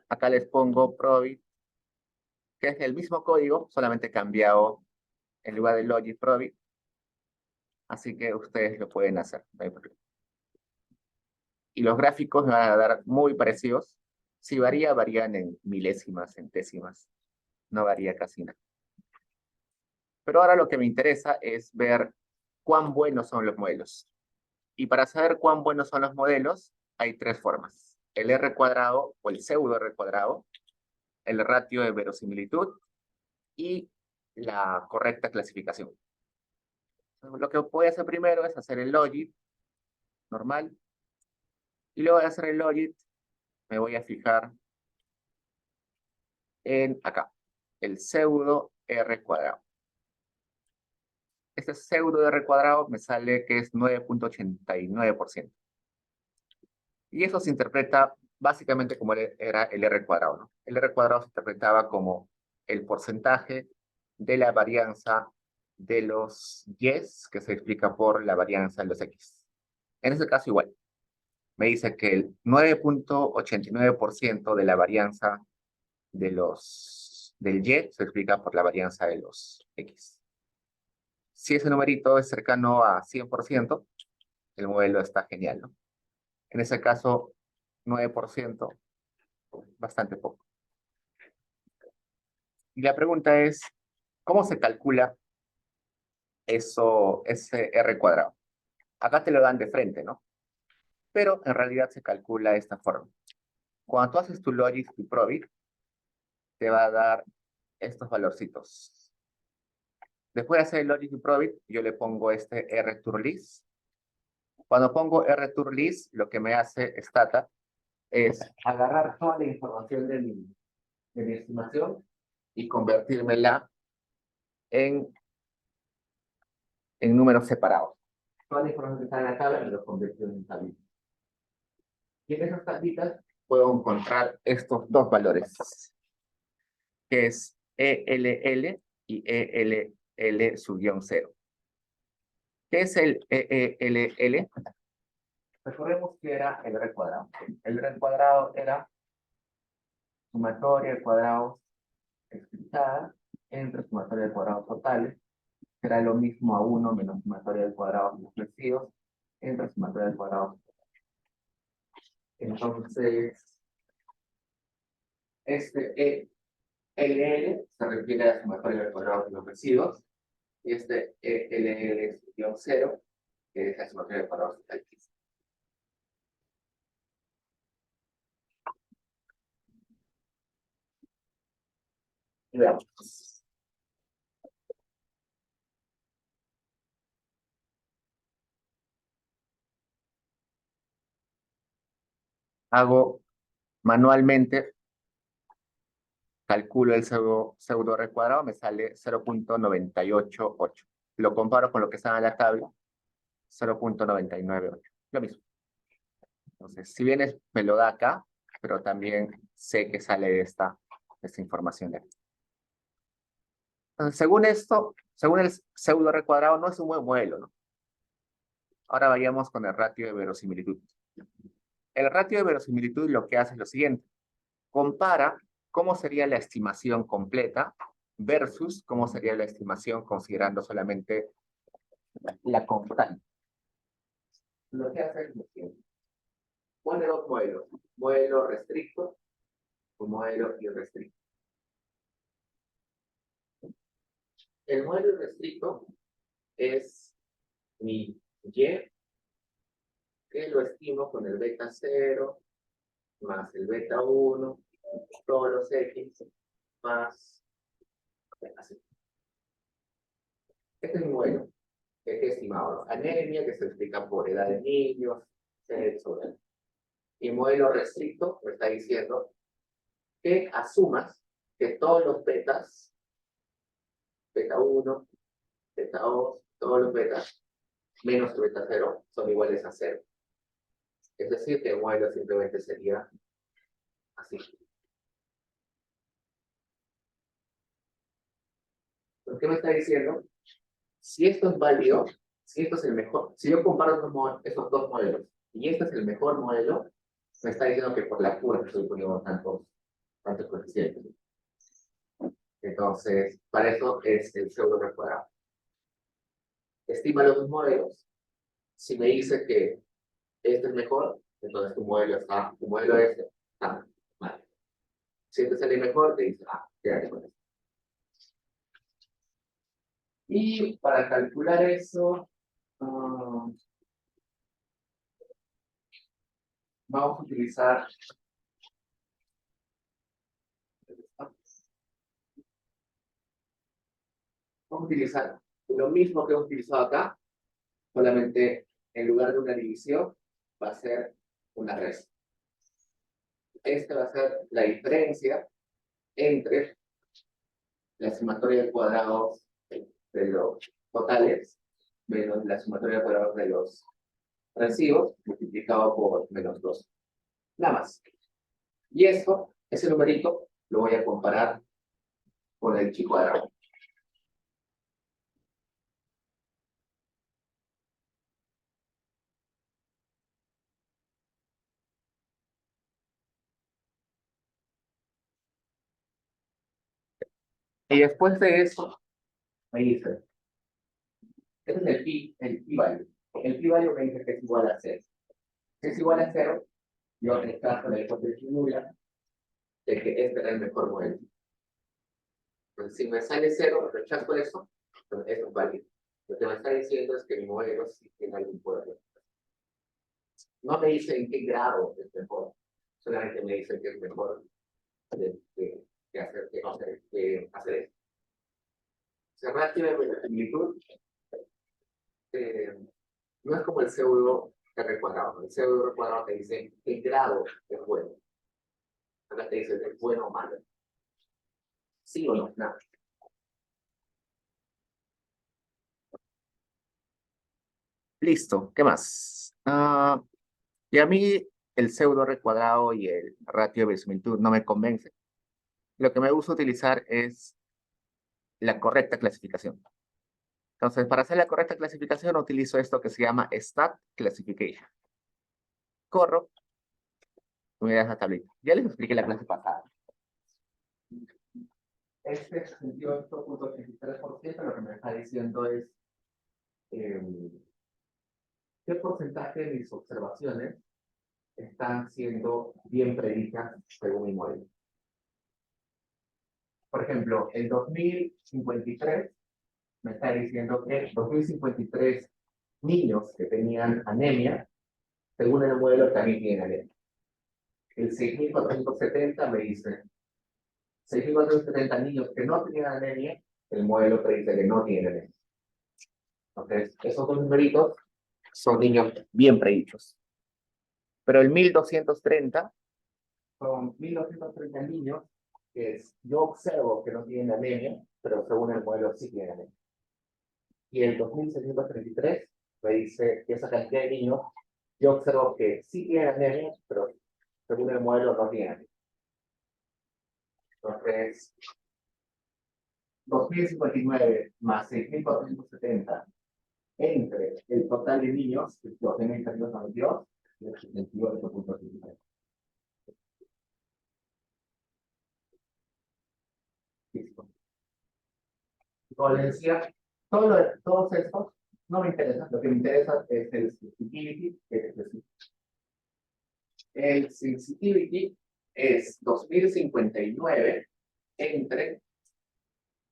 Acá les pongo Probit, que es el mismo código, solamente cambiado en lugar de Logic Probit. Así que ustedes lo pueden hacer, no hay problema. Y los gráficos me van a dar muy parecidos. Si varía, varían en milésimas, centésimas. No varía casi nada. Pero ahora lo que me interesa es ver cuán buenos son los modelos. Y para saber cuán buenos son los modelos, hay tres formas. El R cuadrado o el pseudo R cuadrado, el ratio de verosimilitud y la correcta clasificación. Lo que voy a hacer primero es hacer el logit normal. Y luego de hacer el logit, me voy a fijar en acá, el pseudo R cuadrado. Este pseudo R cuadrado me sale que es 9.89%. Y eso se interpreta básicamente como era el R cuadrado, ¿no? El R cuadrado se interpretaba como el porcentaje de la varianza de los Y's que se explica por la varianza de los X. En este caso igual. Me dice que el 9.89% de la varianza del Y se explica por la varianza de los X. Si ese numerito es cercano a 100%, el modelo está genial, ¿no? En ese caso, 9%, bastante poco. Y la pregunta es, ¿cómo se calcula ese R cuadrado? Acá te lo dan de frente, ¿no? Pero en realidad se calcula de esta forma. Cuando tú haces tu logit y probit, te va a dar estos valorcitos. Después de hacer el logit y probit, yo le pongo este rturlist. Cuando pongo rturlist, lo que me hace Stata es agarrar toda la información de mi estimación y convertírmela en números separados. Toda la información que está en la tabla me lo convirtió en tablitas. Y en esas tablitas puedo encontrar estos dos valores, que es ELL y ELL sub-guión 0. ¿Qué es el ELL? Recordemos que era el R cuadrado. El R cuadrado era sumatoria de cuadrados explicada entre sumatoria de cuadrados totales, que era lo mismo a 1 menos sumatoria de cuadrados reflexivos entre sumatoria de cuadrados. Entonces, este ELL se refiere a la sumatoria de cuadrados reflexivos y este ELL es 0, que es la sumatoria de cuadrados totales. Y veamos. Hago manualmente, calculo el pseudo R cuadrado, me sale 0.988. Lo comparo con lo que está en la tabla, 0.998. Lo mismo. Entonces, si bien me lo da acá, pero también sé que sale de esta información de aquí. Entonces, según esto, según el pseudo R cuadrado, no es un buen modelo, ¿no? Ahora vayamos con el ratio de verosimilitud. El ratio de verosimilitud lo que hace es lo siguiente. Compara cómo sería la estimación completa versus cómo sería la estimación considerando solamente la constante. Lo que hace es lo siguiente. Pone dos modelos. Modelo restricto o modelo irrestricto. El modelo restricto es mi Y, que lo estimo con el beta 0 más el beta 1, todos los X, más así. Este es mi modelo, que es estimado. Anemia, que se explica por edad de niños, sexo. Y el modelo restricto me está diciendo que asumas que todos los betas, beta 1, beta 2, todos los betas, menos el beta 0, son iguales a 0. Es decir, que el modelo simplemente sería así. ¿Por qué me está diciendo? Si esto es válido, si esto es el mejor, si yo comparo esos dos modelos y este es el mejor modelo, me está diciendo que por la pura estoy poniendo tantos coeficientes. Entonces, para eso es el pseudo R cuadrado. Estima los dos modelos. Si me dice que este es mejor, entonces tu modelo está mal. Si este sale mejor, te dice, quédate con esto. Y para calcular eso, vamos a utilizar lo mismo que hemos utilizado acá, solamente en lugar de una división, va a ser una resta. Esta va a ser la diferencia entre la sumatoria de cuadrados de los totales menos la sumatoria de cuadrados de los recibos multiplicado por menos 2. Nada más. Y eso, ese numerito, lo voy a comparar con el chi cuadrado. Y después de eso, me dice, este es el pi value. El pi value me dice que es igual a 0. Si es igual a 0, yo descarto la hipótesis nula de que este era el mejor modelo. Entonces, si me sale 0, rechazo eso, entonces eso es válido. Lo que me está diciendo es que mi modelo sí tiene algún poder. No me dice en qué grado es mejor, solamente me dice que es mejor que hacer eso. Cerrar tiene similitud, no es como el pseudo R cuadrado. El pseudo R cuadrado te dice qué grado es bueno. Acá te dice es bueno o malo. Sí o no, nada. Listo, ¿qué más? Y a mí el pseudo R cuadrado y el ratio de verosimilitud no me convence. Lo que me gusta utilizar es la correcta clasificación. Entonces, para hacer la correcta clasificación utilizo esto que se llama Stat Classification. Corro, me das la tablita. Ya les expliqué la clase pasada. Este 68.83% lo que me está diciendo es qué porcentaje de mis observaciones están siendo bien predichas según mi modelo. Por ejemplo, el 2053 me está diciendo que 2053 niños que tenían anemia, según el modelo, también tienen anemia. El 6470 me dice 6.470 niños que no tenían anemia, el modelo predice que no tienen anemia. Entonces, esos dos numeritos son niños bien predichos. Pero el 1230 son 1230 niños que yo observo que no tienen anemia, pero según el modelo sí tienen anemia. Y el 2633 me dice que esa cantidad de niños, yo observo que sí tienen anemia, pero según el modelo no tienen anemia. Entonces, 2059 más 6470 entre el total de niños, que es 12.392, es 78.53. Listo. Como les decía, todos estos no me interesan. Lo que me interesa es el sensitivity, que es decir, el sensitivity es 2059 entre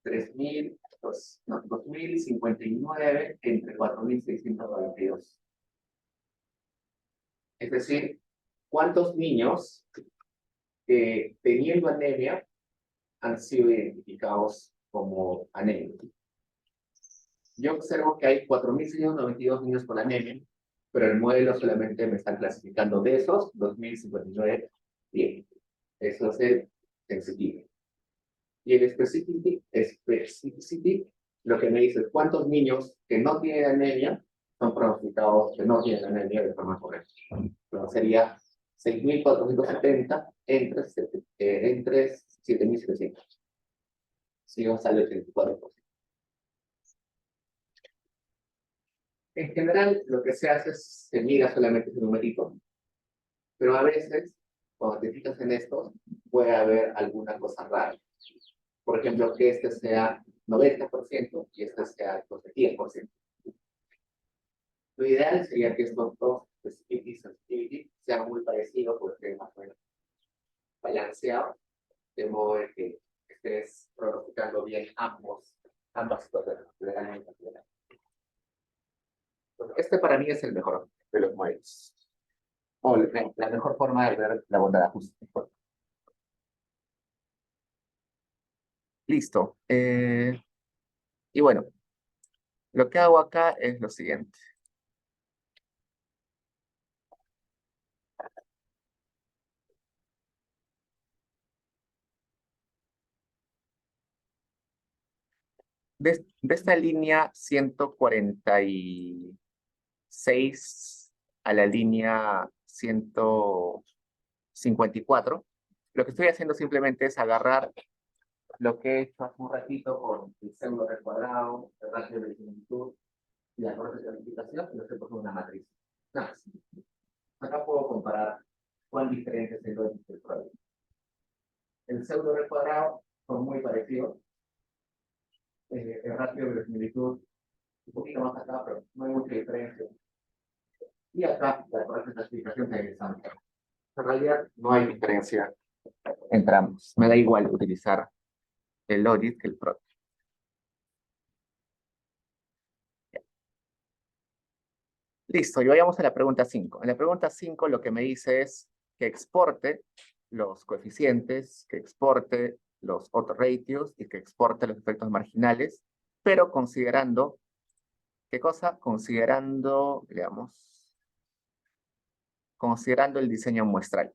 3000, no, 2059 entre 4692. Es decir, ¿cuántos niños teniendo anemia han sido identificados como anémicos? Yo observo que hay 4.692 niños con anemia, pero el modelo solamente me está clasificando de esos 2.059 bien. Eso es el sensitivity. Y el specificity lo que me dice es cuántos niños que no tienen anemia son pronosticados que no tienen anemia de forma correcta. Entonces sería 6.470 entre 7.700. Si no sale el 34%. En general, lo que se hace es se mira solamente ese numerito, pero a veces, cuando te fijas en esto, puede haber alguna cosa rara. Por ejemplo, que este sea 90% y este sea 10%. Lo ideal sería que estos dos, specificity y sensitivity, sean muy parecidos porque es más o menos balanceado, de modo que estés pronosticando bien ambas situaciones. Este para mí es el mejor de los modelos. O la mejor forma de ver la bondad de ajuste. Listo. Y bueno, lo que hago acá es lo siguiente. de esta línea 146 a la línea 154, lo que estoy haciendo simplemente es agarrar lo que he hecho hace un ratito con el pseudo R cuadrado, el ratio de similitud y la corte de calificación, y lo estoy poniendo una matriz. Nada más. Acá puedo comparar cuán diferente es el lógico del problema. El pseudo R cuadrado son muy parecidos. El ratio de similitud un poquito más acá, pero no hay mucha diferencia. Y acá la corte de clasificación es interesante. En realidad no hay diferencia entre ambos. Me da igual utilizar el logit que el prot. Listo, y vayamos a la pregunta 5. En la pregunta 5 lo que me dice es que exporte los coeficientes, que exporte los autoratios y que exporte los efectos marginales, pero considerando, ¿qué cosa? Considerando, digamos, considerando el diseño muestral.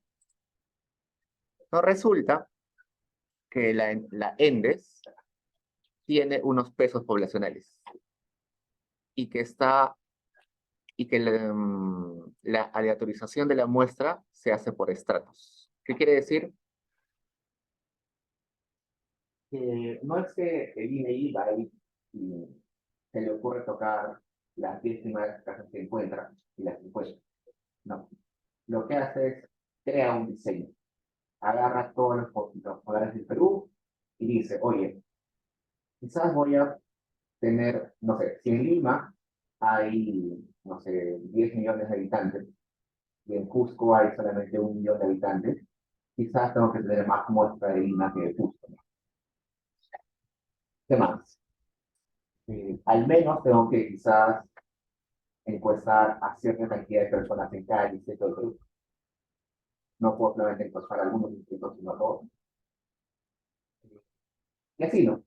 Nos resulta que la ENDES tiene unos pesos poblacionales y que la aleatorización de la muestra se hace por estratos. ¿Qué quiere decir? No es que el INEI va ahí y se le ocurre tocar las 10 primeras casas que encuentra y las encuentra. No. Lo que hace es crea un diseño. Agarra todos los pobladores del Perú y dice, oye, quizás voy a tener, no sé, si en Lima hay, no sé, 10 millones de habitantes y en Cusco hay solamente 1 millón de habitantes, quizás tengo que tener más muestra de Lima que de Cusco. ¿Qué más? Al menos tengo que quizás encuestar a cierta cantidad de personas en cada distrito del Perú. No puedo solamente encuestar a algunos distritos, sino a todos. Y así, ¿no?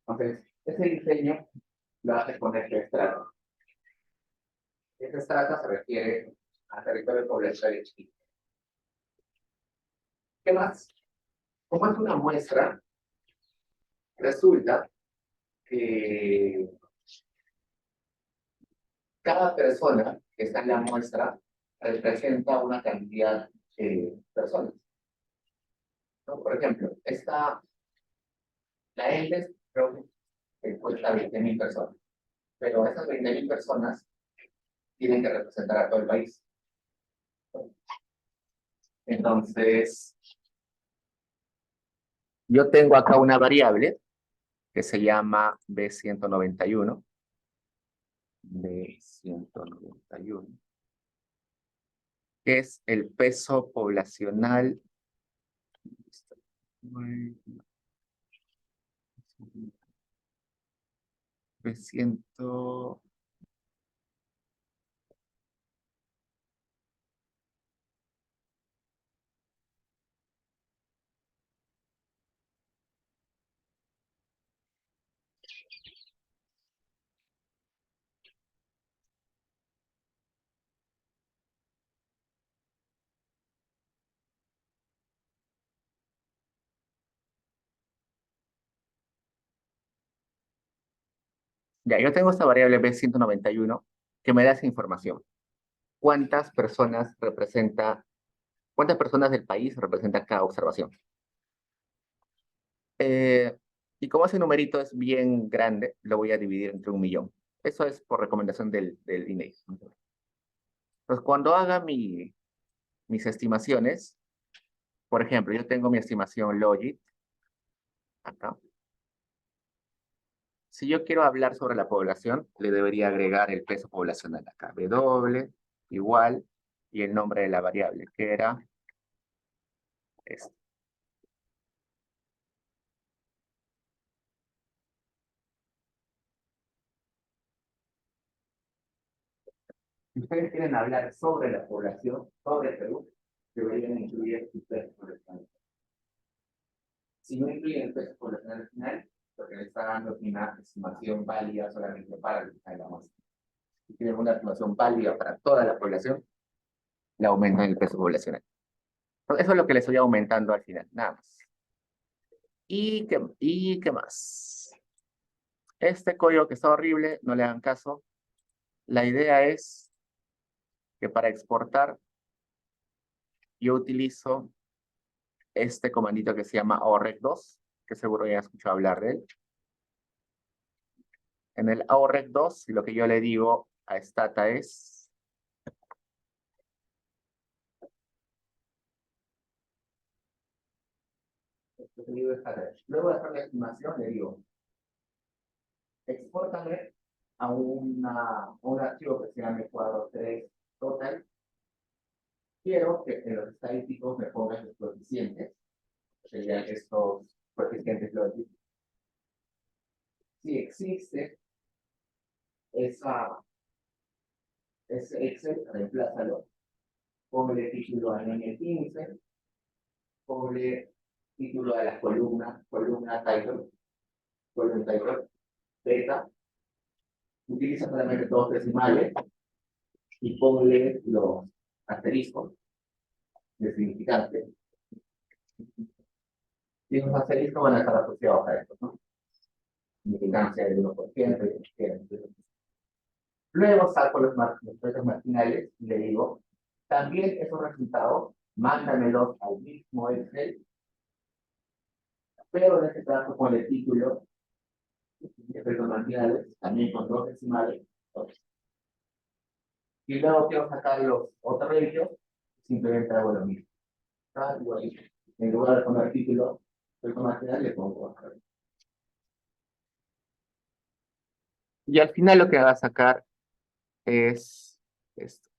Entonces, ese diseño lo hace con este estrato. Este estrato se refiere a territorio poblacional chiquito. ¿Qué más? Como es una muestra, resulta que cada persona que está en la muestra representa una cantidad de personas, ¿no? Por ejemplo, la ENDES creo que cuesta 20.000 personas, pero esas 20.000 personas tienen que representar a todo el país. Entonces, yo tengo acá una variable que se llama B191, que es el peso poblacional B100. Ya, yo tengo esta variable B191 que me da esa información. ¿Cuántas personas del país representa cada observación? Y como ese numerito es bien grande, lo voy a dividir entre 1 millón. Eso es por recomendación del INEI. Entonces, cuando haga mis estimaciones, por ejemplo, yo tengo mi estimación Logit, acá. Si yo quiero hablar sobre la población, le debería agregar el peso poblacional acá. W igual y el nombre de la variable, que era este. Si ustedes quieren hablar sobre la población, sobre el Perú, deberían incluir el peso poblacional. Si no incluyen el peso poblacional al final, porque le está dando una estimación válida solamente para el final de la muestra. Si quieren una estimación válida para toda la población, le aumentan el peso poblacional. Entonces, eso es lo que le estoy aumentando al final, nada más. ¿Y qué más? Este código que está horrible, no le hagan caso. La idea es que para exportar yo utilizo este comandito que se llama orec2, que seguro ya has escuchado hablar de él. En el orec2, lo que yo le digo a Stata es luego de hacer la estimación, le digo, expórtame a un archivo que se llame cuadro 3 total. Quiero que en los estadísticos me pongas los coeficientes, serían estos coeficientes lógicos. Si existe ese Excel, reemplázalo. Ponle título a N15, ponle título a la columna title, column title, beta. Utiliza solamente dos decimales y ponle los asteriscos de significante. Y los asteriscos van a estar asociados a esto, ¿no? Significancia del 1%, Luego saco los precios marginales y le digo, también esos resultados, mándamelos al mismo Excel, pero en este caso con el título de precios marginales, también con dos decimales. Y luego quiero sacar los otros ratios, simplemente hago lo mismo. En lugar de poner título, precios marginales, le pongo otro ratio. Y al final lo que va a sacar es esto.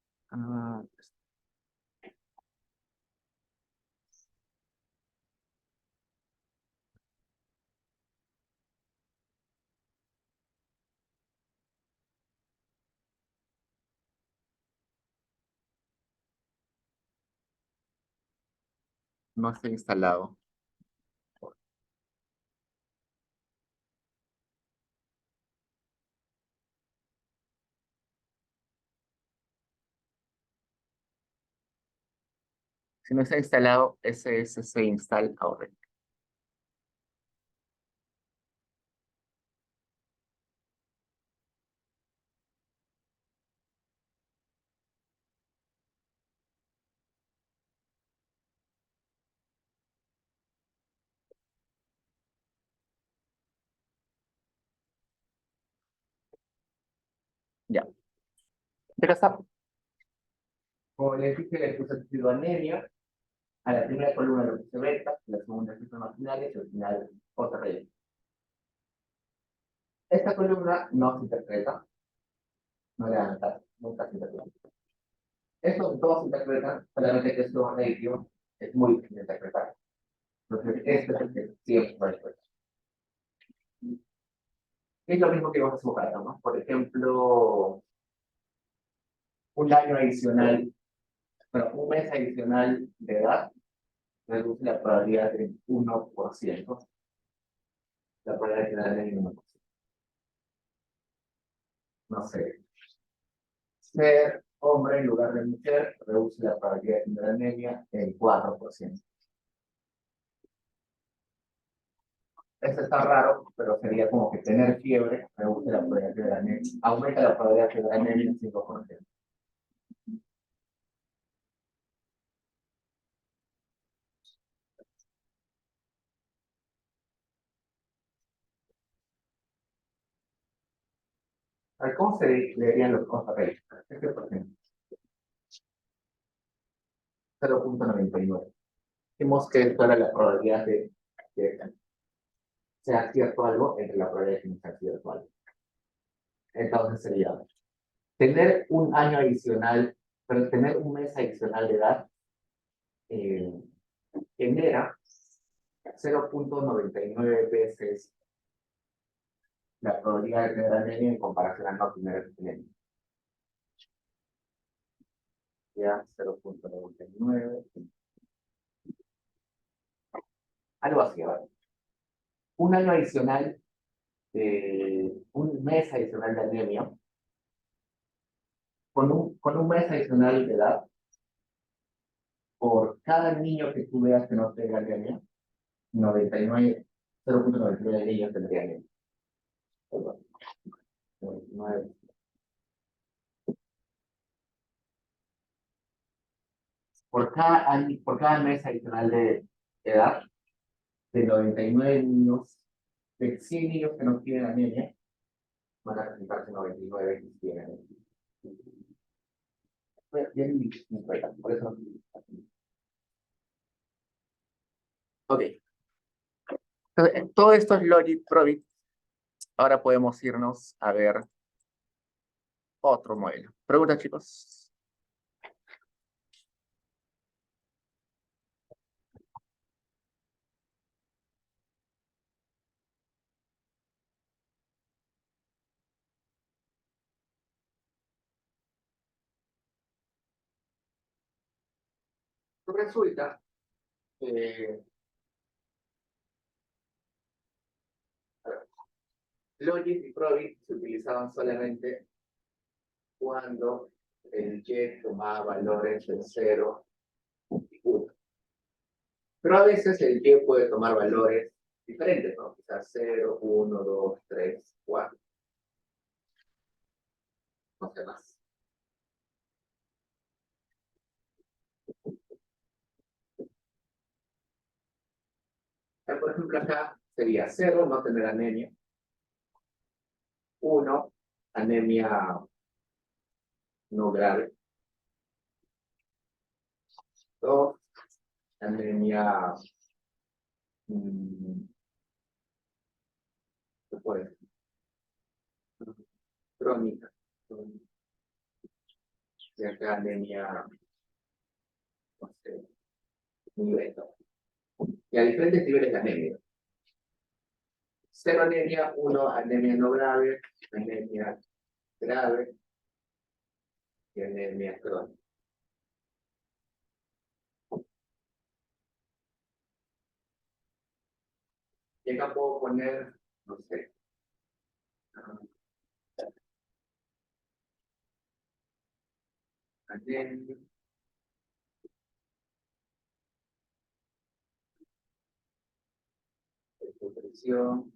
No está instalado. Si no está instalado, SSC install ahora. Ya. Pero está. Como les dije, le puse título anemia. A la primera columna le puse beta, a la segunda cifras marginales y al final otra relleno. Esta columna no se interpreta, no le dan caso, nunca se interpreta. Estos dos se interpretan, solamente que esto ratio es muy difícil de interpretar. Entonces, este es el que siempre va a interpretar. Es lo mismo que vamos a buscar, ¿no? Por ejemplo, un año adicional, bueno, un mes adicional de edad reduce la probabilidad del 1%. La probabilidad de quedar en el 1%. No sé. Ser hombre en lugar de mujer reduce la probabilidad de tener anemia en 4%. Eso está raro, pero sería como que tener fiebre reduce la probabilidad de tener anemia. Aumenta la probabilidad de tener anemia en 5%. A ver, ¿cómo se leerían los contrarreyes? Este por ejemplo. 0.99. Dijimos que esto era la probabilidad de que sea cierto algo entre la probabilidad de que no sea cierto algo. Entonces sería tener un año adicional, pero tener un mes adicional de edad genera 0.99 veces la probabilidad de tener anemia en comparación a no tener anemia. Ya, 0.99. Algo así, ¿vale? Un año adicional, un mes adicional de anemia, con un mes adicional de edad, por cada niño que tú veas que no tenga anemia, 0.99 niños tendrían anemia. 99. Por cada mes adicional de edad, de 99 niños, de 100 niños que no tienen anemia, van a presentarse 99 que tienen anemia. Bien, por eso. Ok. Entonces, todo esto es Logic Probit. Ahora podemos irnos a ver otro modelo. ¿Preguntas, chicos? Resulta que Logic y Probit se utilizaban solamente cuando el Y tomaba valores de 0 y 1. Pero a veces el Y puede tomar valores diferentes, ¿no? Quizás 0, 1, 2, 3, 4. No sé más. Por ejemplo, acá sería 0, no tener anemia. 1, anemia no grave. 2, anemia ¿qué puede ser? Crónica. Y acá anemia, no sé, nivel. Y a diferentes niveles de anemia. 0 anemia, 1 anemia no grave, anemia grave y anemia crónica. Y acá puedo poner, no sé, anemia, depresión,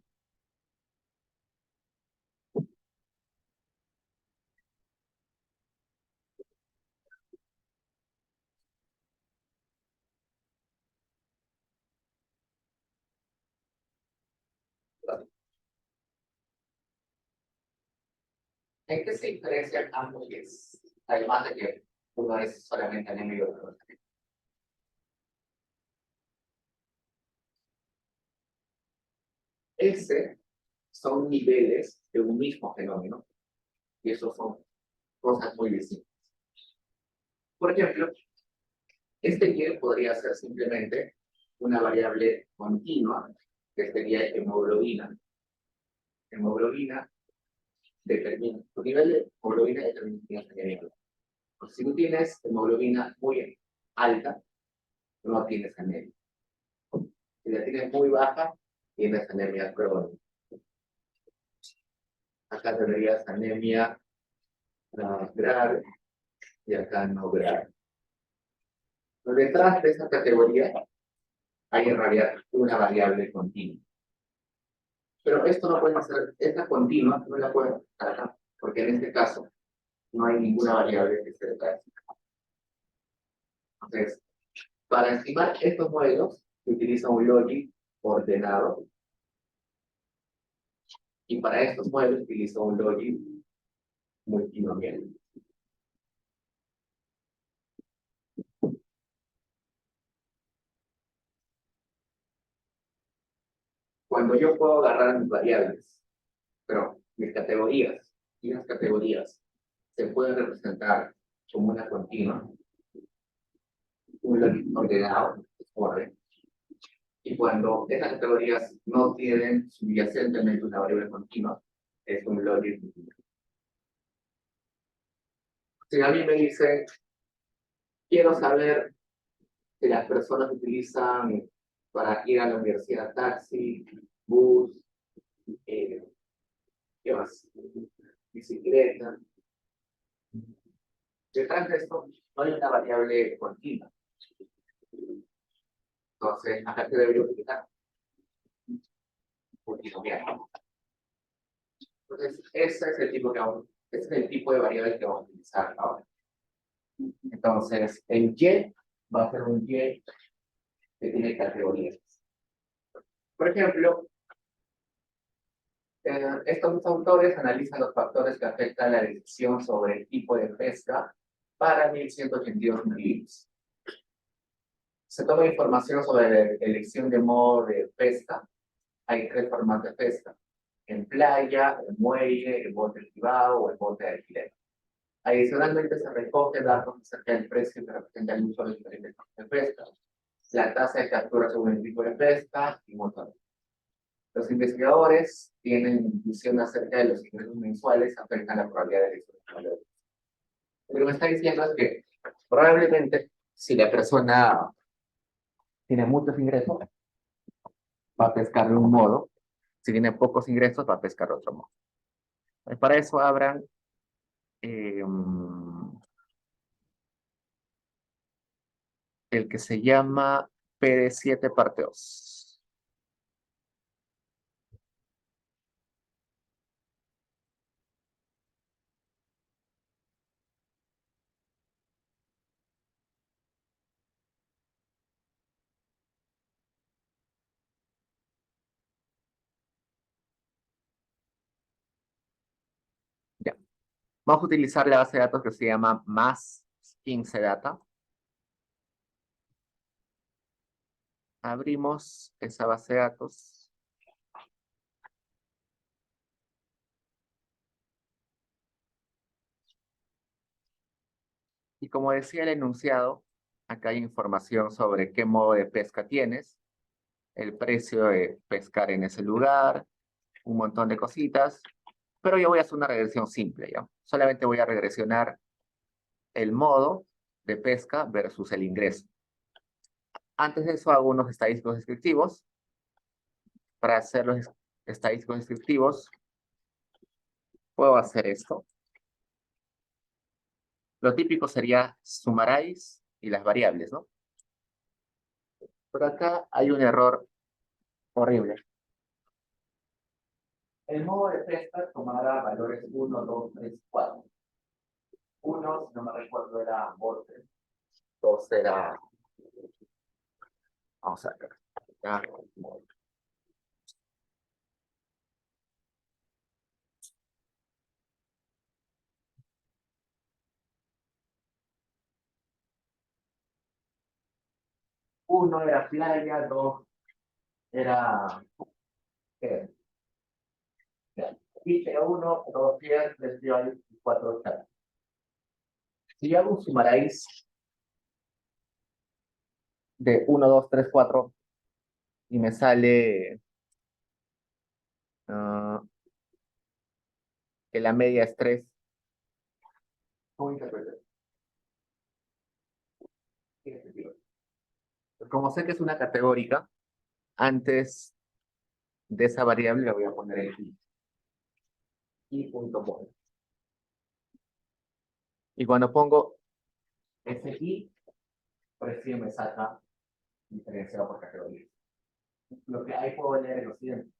¿en qué se diferencian ambos genes? Además de que uno es solamente anemia y otro no. Ese son niveles de un mismo fenómeno y esos son cosas muy distintas. Por ejemplo, este Y podría ser simplemente una variable continua, que sería hemoglobina. Hemoglobina determina, tu nivel de hemoglobina determina si tienes anemia. Si tú tienes hemoglobina muy alta, no tienes anemia. Si la tienes muy baja, tienes anemia crónica. Acá tendrías anemia grave y acá no grave. Pero detrás de esa categoría hay en realidad una variable continua. Pero esto no puede ser, esta continua no la puedo estar acá, porque en este caso no hay ninguna variable que se detrás. Entonces, para estimar estos modelos, se utiliza un logic ordenado. Y para estos modelos se utiliza un logic multinomial. Cuando yo puedo agarrar mis variables, pero mis categorías, y las categorías se pueden representar como una continua, un logic ordenado, orden. Y cuando esas categorías no tienen subyacentemente una variable continua, es un logic multinomial. Si a mí me dicen, quiero saber si las personas utilizan para ir a la universidad taxi, bus, ¿qué más? Bicicleta. Detrás de esto no hay una variable continua. Entonces, acá te debería utilizar multinomial. Entonces, ese es el tipo ese es el tipo de variable que vamos a utilizar ahora. Entonces, el Y va a ser un Y que tiene categorías. Por ejemplo, estos autores analizan los factores que afectan la decisión sobre el tipo de pesca para 1182 milímetros. Se toma información sobre la elección de modo de pesca. Hay tres formas de pesca: en playa, en muelle, en bote privado o en bote de alquiler. Adicionalmente, se recogen datos acerca del precio que representa el uso de diferentes formas de pesca, la tasa de captura según el tipo de pesca y un montón. Los investigadores tienen intuición acerca de los ingresos mensuales que afectan la probabilidad de elección de valores. Lo que me está diciendo es que probablemente si la persona tiene muchos ingresos, va a pescar de un modo; si tiene pocos ingresos, va a pescar de otro modo. Para eso abran el que se llama PD7 parte 2. Ya. Vamos a utilizar la base de datos que se llama más 15 data. Abrimos esa base de datos. Y como decía el enunciado, acá hay información sobre qué modo de pesca tienes, el precio de pescar en ese lugar, un montón de cositas. Pero yo voy a hacer una regresión simple, ¿ya? Solamente voy a regresionar el modo de pesca versus el ingreso. Antes de eso hago unos estadísticos descriptivos. Para hacer los estadísticos descriptivos, puedo hacer esto. Lo típico sería sumaráis y las variables, ¿no? Pero acá hay un error horrible. El modo de pesca tomará valores 1, 2, 3, 4. 1, si no me recuerdo, era bote. 2 era... Vamos a ver. Acá. 1 era playa, 2 era... ¿qué? Dice 1, 2 pies, 3 pies, 4 caras. Si yo hago un sumaráis de 1, 2, 3, 4 y me sale que la media es 3, ¿cómo interpreto? Pues como sé que es una categórica, antes de esa variable le voy a poner el i punto mod. Y cuando pongo ese i, recién me saca diferenciado por categoría. Lo que ahí puedo leer es lo siguiente: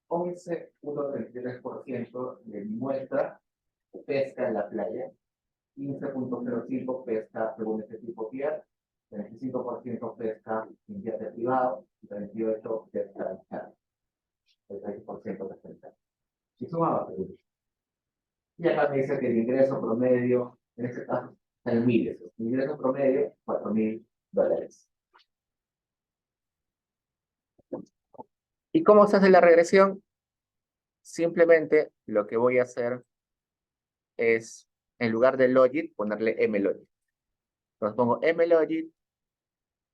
11.33% de mi muestra pesca en la playa, 15.05 pesca según este tipo tier, 25% pesca en yate privado y 38% pesca en chat. El 30% pesca en chat. Y sumaba preguntas. Y acá me dice que el ingreso promedio, en este caso, está en miles. El ingreso promedio, $4,000. ¿Y cómo se hace la regresión? Simplemente lo que voy a hacer es, en lugar de logit, ponerle mlogit. Entonces pongo mlogit,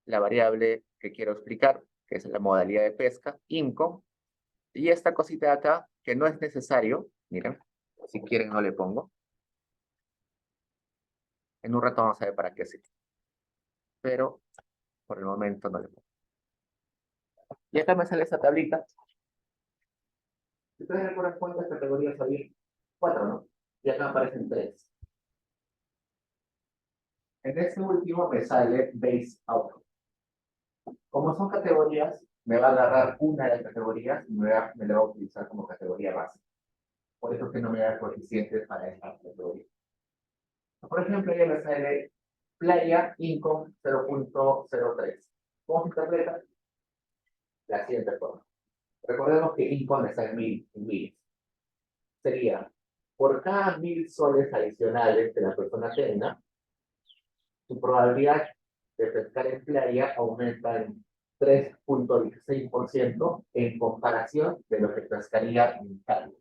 la variable que quiero explicar, que es la modalidad de pesca, INCO, y esta cosita de acá, que no es necesario, miren, si quieren no le pongo. En un rato vamos a ver para qué sirve. Pero por el momento no le pongo. Y acá me sale esa tablita. Si ustedes recuerdan cuántas categorías había, 4, ¿no? Y acá aparecen 3. En este último me sale base outcome. Como son categorías, me va a agarrar una de las categorías y me la va a utilizar como categoría base. Por eso es que no me da coeficientes para esta categoría. Por ejemplo, ya me sale playa income 0.03. ¿Cómo se interpreta? La siguiente forma. Recordemos que income está en mil. Sería, por cada 1.000 soles adicionales que la persona tenga, su probabilidad de pescar en playa aumenta en 3.16% en comparación de lo que pescaría en Cali.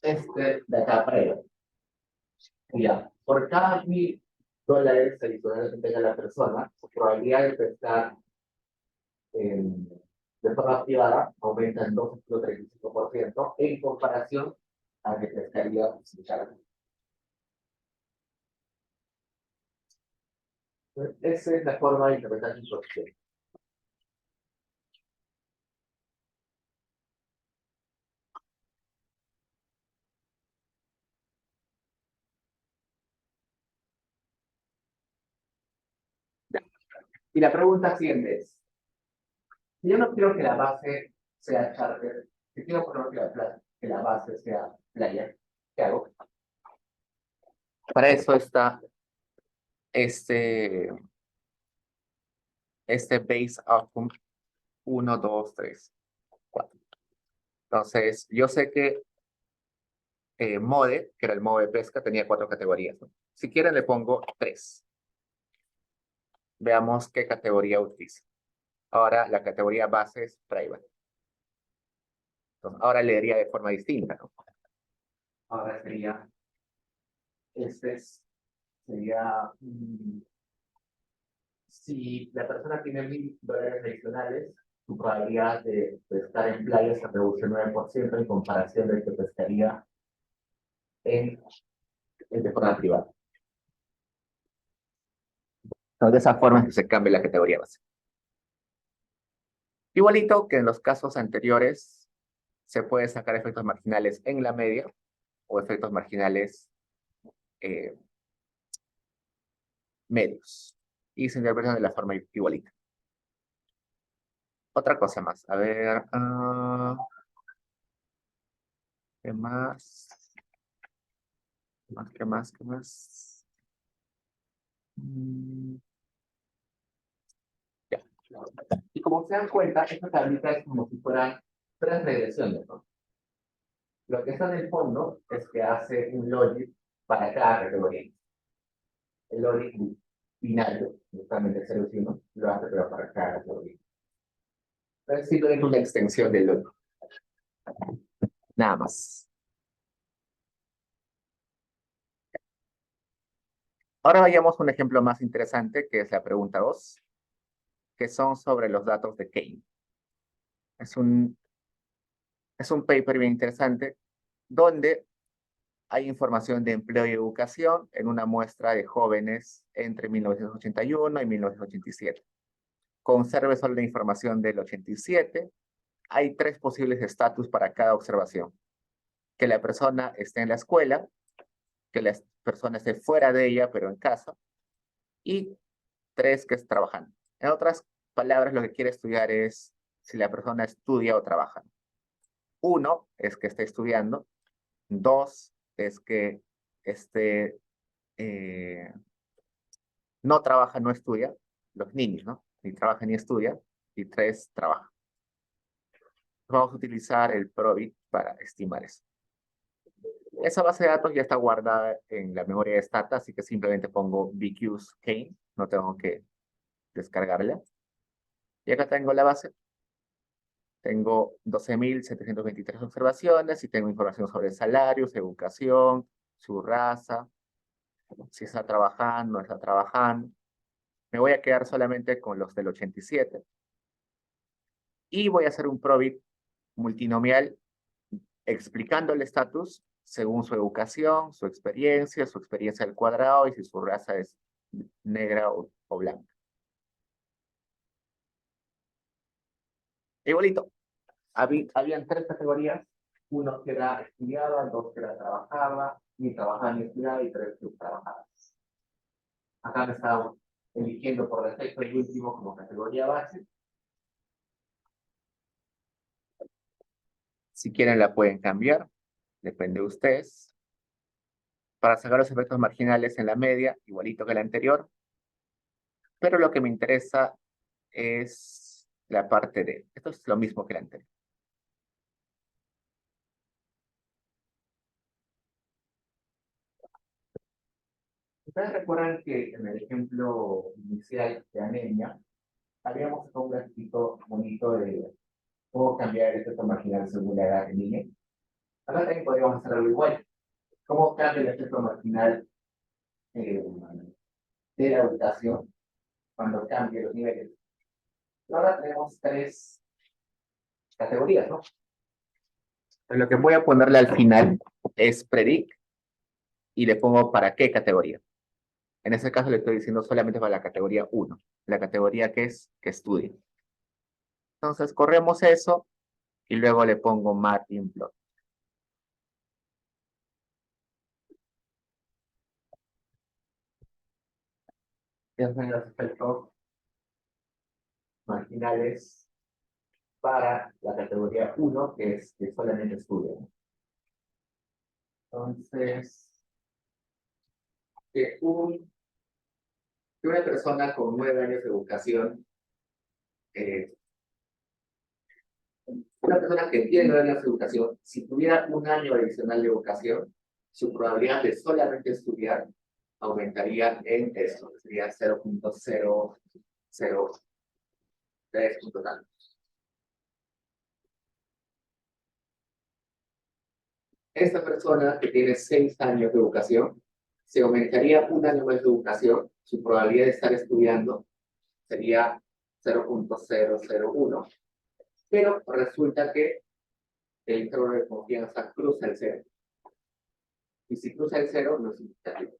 De acá para allá. Ya, por cada 1.000 dólares adicionales que tenga la persona, su probabilidad de pescar de forma privada aumenta en 2.35% en comparación a que pescaría sin charla. Esa es la forma de interpretar su proyección. Y la pregunta siguiente es, si yo no quiero que la base sea charter, si quiero poner que la base sea playa, ¿qué hago? Para eso está este base outcome 1, 2, 3, 4. Entonces, yo sé que mode, que era el modo de pesca, tenía 4 categorías, ¿no? Si quieren le pongo 3. Veamos qué categoría utiliza. Ahora la categoría base es private. Entonces, ahora leería de forma distinta, ¿no? Ahora sería, sería, si la persona tiene 1.000 dólares adicionales, su probabilidad de pescar en playa se reduce 9% en comparación del que pescaría de forma privada. Entonces, de esa forma es que se cambia la categoría base. Igualito que en los casos anteriores, se puede sacar efectos marginales en la media o efectos marginales medios. Y se interpretan de la forma igualita. Otra cosa más. A ver. ¿Qué más? ¿Qué más? ¿Qué más? Ya. Y como se dan cuenta, esta tablita es como si fueran 3 regresiones, ¿no? Lo que está en el fondo es que hace un logic para cada categoría. El logic binario, justamente 0 y 1, lo hace pero para cada categoría. Entonces, simplemente una extensión del logic. Nada más. Ahora vayamos a un ejemplo más interesante, que es la pregunta 2, que son sobre los datos de Kane. Es un paper bien interesante, donde hay información de empleo y educación en una muestra de jóvenes entre 1981 y 1987. Conserve solo la información del 87. Hay 3 posibles estatus para cada observación. Que la persona esté en la escuela, que la persona esté fuera de ella, pero en casa, y 3 que es trabajando. En otras palabras, lo que quiere estudiar es si la persona estudia o trabaja. 1 es que esté estudiando. 2 es que no trabaja, no estudia. Los niños, ¿no? Ni trabaja ni estudia. Y 3 trabaja. Vamos a utilizar el Probit para estimar eso. Esa base de datos ya está guardada en la memoria de Stata, así que simplemente pongo BQs Kane, no tengo que descargarla. Y acá tengo la base. Tengo 12.723 observaciones y tengo información sobre salarios, educación, su raza, si está trabajando, no está trabajando. Me voy a quedar solamente con los del 87. Y voy a hacer un probit multinomial explicando el estatus según su educación, su experiencia al cuadrado y si su raza es negra o blanca. Igualito. Habían 3 categorías. 1 que era estudiaba, 2 que era trabajaba, ni trabajaba ni estudiaba, y 3 que trabajaba. Acá me estaba eligiendo por defecto el último como categoría base. Si quieren la pueden cambiar, depende de ustedes. Para sacar los efectos marginales en la media, igualito que la anterior. Pero lo que me interesa es la parte de, esto es lo mismo que la anterior. Ustedes recuerdan que en el ejemplo inicial de anemia, habíamos hecho un gráfico bonito de cómo cambiar el efecto marginal según la edad del niño. Acá también podríamos hacer algo igual. ¿Cómo cambia el efecto marginal de la ubicación cuando cambie los niveles? Ahora tenemos tres categorías, ¿no? Lo que voy a ponerle al final es predict y le pongo para qué categoría. En ese caso le estoy diciendo solamente para la categoría 1, la categoría que es que estudie. Entonces corremos eso y luego le pongo matplotlib. Esos son los efectos marginales para la categoría 1, que es que solamente estudia. Entonces, que una persona con 9 años de educación, una persona que tiene 9 años de educación, si tuviera un año adicional de educación, su probabilidad de solamente estudiar aumentaría en esto, que sería 0.003 punto tal. Esta persona que tiene 6 años de educación, si aumentaría un año más de educación, su probabilidad de estar estudiando sería 0.001, pero resulta que el intervalo de confianza cruza el 0. Y si cruza el 0, no es significativo.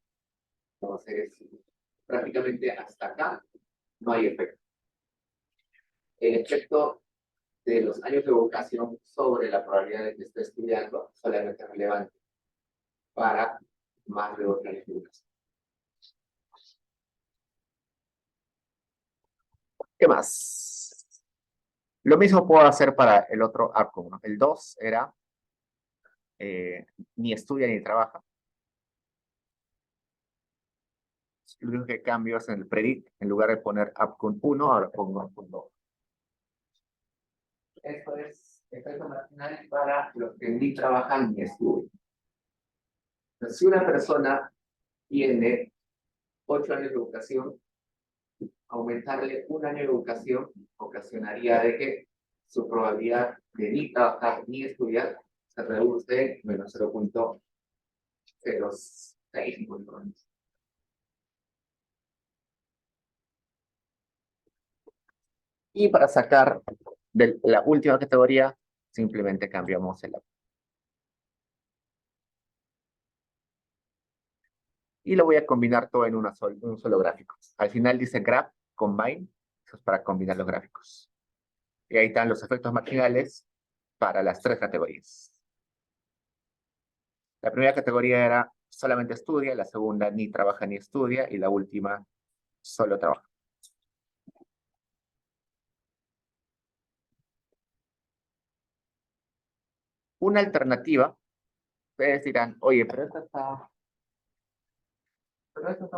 Entonces, prácticamente hasta acá no hay efecto. El efecto de los años de educación sobre la probabilidad de que esté estudiando solamente es relevante para más de 2 años de educación. ¿Qué más? Lo mismo puedo hacer para el otro outcome, ¿no? El 2 era ni estudia ni trabaja. Lo único que cambio es en el predict, en lugar de poner outcome 1, ahora pongo outcome 2. Esto es efecto marginal para los que ni trabajan ni estudian. Entonces, si una persona tiene 8 años de educación, aumentarle un año de educación ocasionaría de que su probabilidad de ni trabajar ni estudiar se reduce en menos 0.06. Y para sacar de la última categoría, simplemente cambiamos el outcome. Y lo voy a combinar todo en un solo gráfico. Al final dice graph combine, eso es para combinar los gráficos. Y ahí están los efectos marginales para las tres categorías. La primera categoría era solamente estudia, la segunda ni trabaja ni estudia, y la última solo trabaja. Una alternativa, ustedes dirán, oye, pero esto está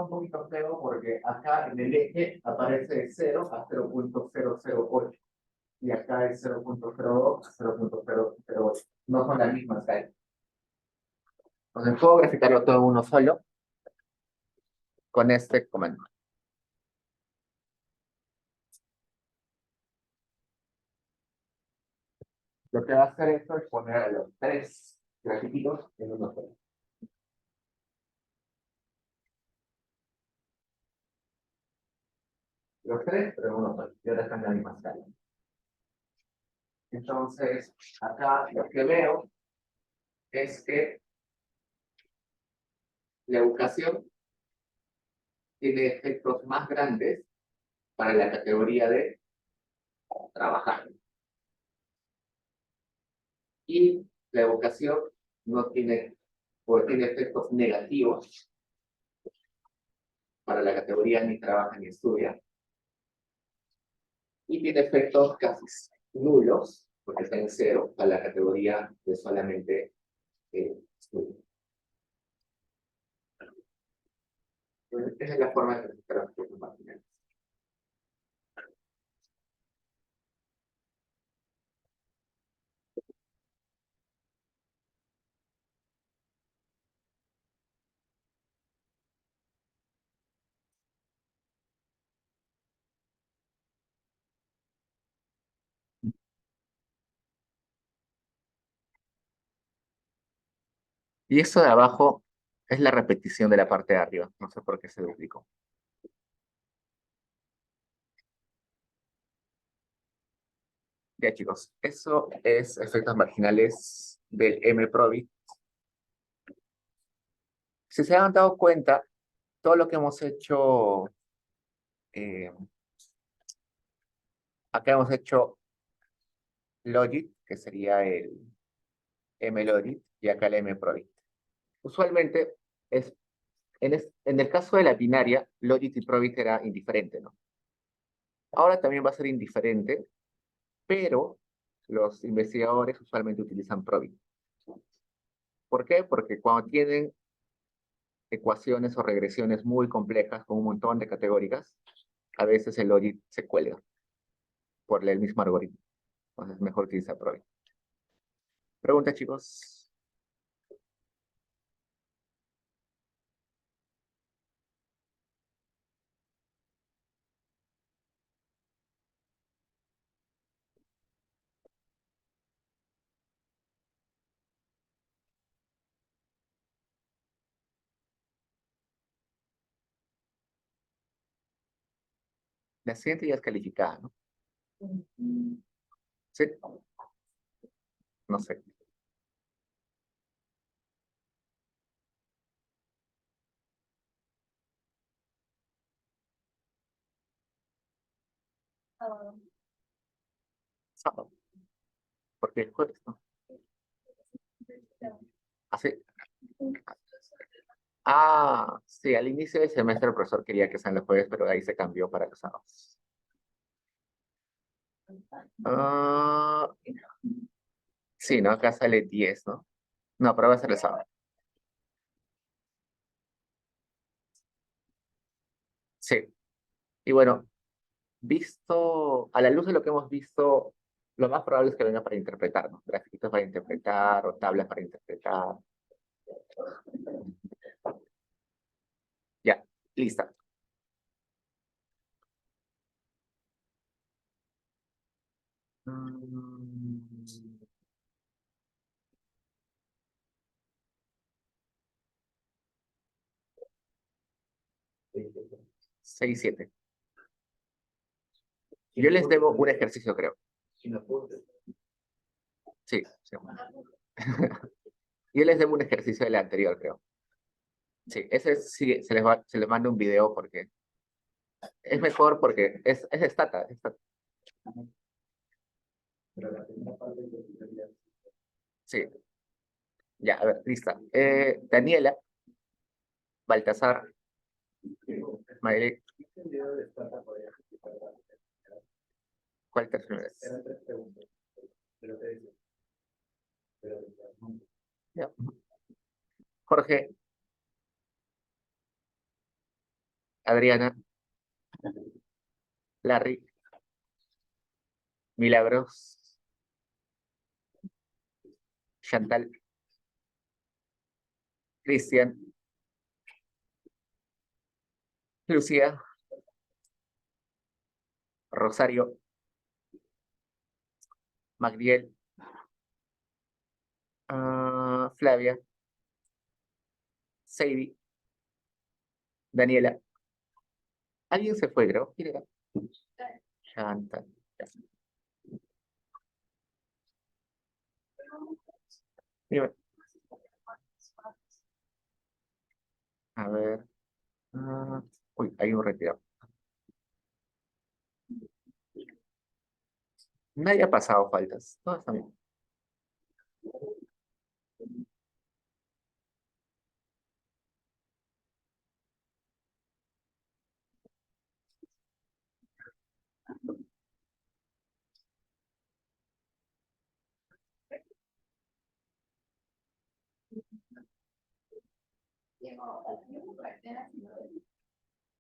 un poquito feo porque acá en el eje aparece de 0 a 0.008 y acá es 0.02 a 0.008. No son las mismas escala. Entonces puedo graficarlo todo en uno solo con este comando. Lo que va a hacer esto es poner a los tres grafiquitos en uno solo. Los tres, pero en uno solo. Y ahora están en la misma escala. Entonces, acá lo que veo es que la educación tiene efectos más grandes para la categoría de trabajar. Y la educación no tiene, o tiene efectos negativos para la categoría ni trabaja ni estudia. Y tiene efectos casi nulos porque está en cero, a la categoría de solamente estudio. Entonces, esa es la forma de clasificar los efectos marginales. Y esto de abajo es la repetición de la parte de arriba. No sé por qué se duplicó. Ya, chicos, eso es efectos marginales del M-Probi. Si se han dado cuenta, todo lo que hemos hecho, eh, acá hemos hecho Logit, que sería el M-Logit, y acá el M-Probi. Usualmente, en el caso de la binaria, Logit y Probit era indiferente, ¿no? Ahora también va a ser indiferente, pero los investigadores usualmente utilizan Probit. ¿Por qué? Porque cuando tienen ecuaciones o regresiones muy complejas con un montón de categóricas, a veces el logit se cuelga por el mismo algoritmo. Entonces es mejor utilizar Probit. Pregunta, chicos. La siguiente ya es calificada, ¿no? Sí, no sé. Sábado, porque es jueves, ¿no? Así. Ah, sí, al inicio del semestre el profesor quería que sean los jueves, pero ahí se cambió para los sábados. Ah, sí, ¿no? Acá sale 10, ¿no? No, pero va a ser el sábado. Sí. Y bueno, visto, a la luz de lo que hemos visto, lo más probable es que venga para interpretar, ¿no? Grafiquitos para interpretar o tablas para interpretar. Ya, lista. Mm, 6, 7. Yo les debo un ejercicio, creo. Sí, sí. Yo les debo un ejercicio del anterior, creo. Sí, ese sí se les manda un video porque es mejor porque es stata, es stata. Sí, ya, a ver, lista. Daniela, Baltasar, Maile, ¿cuál tercera es? Ya. Jorge, Adriana, Larry, Milagros, Chantal, Cristian, Lucía, Rosario, Magdiel, Flavia, Sadie, Daniela. ¿Alguien se fue, creo? ¿Quién era? Chantal. Ya. Dime. A ver. Uy, hay un retirado. Nadie ha pasado faltas. Todo está bien.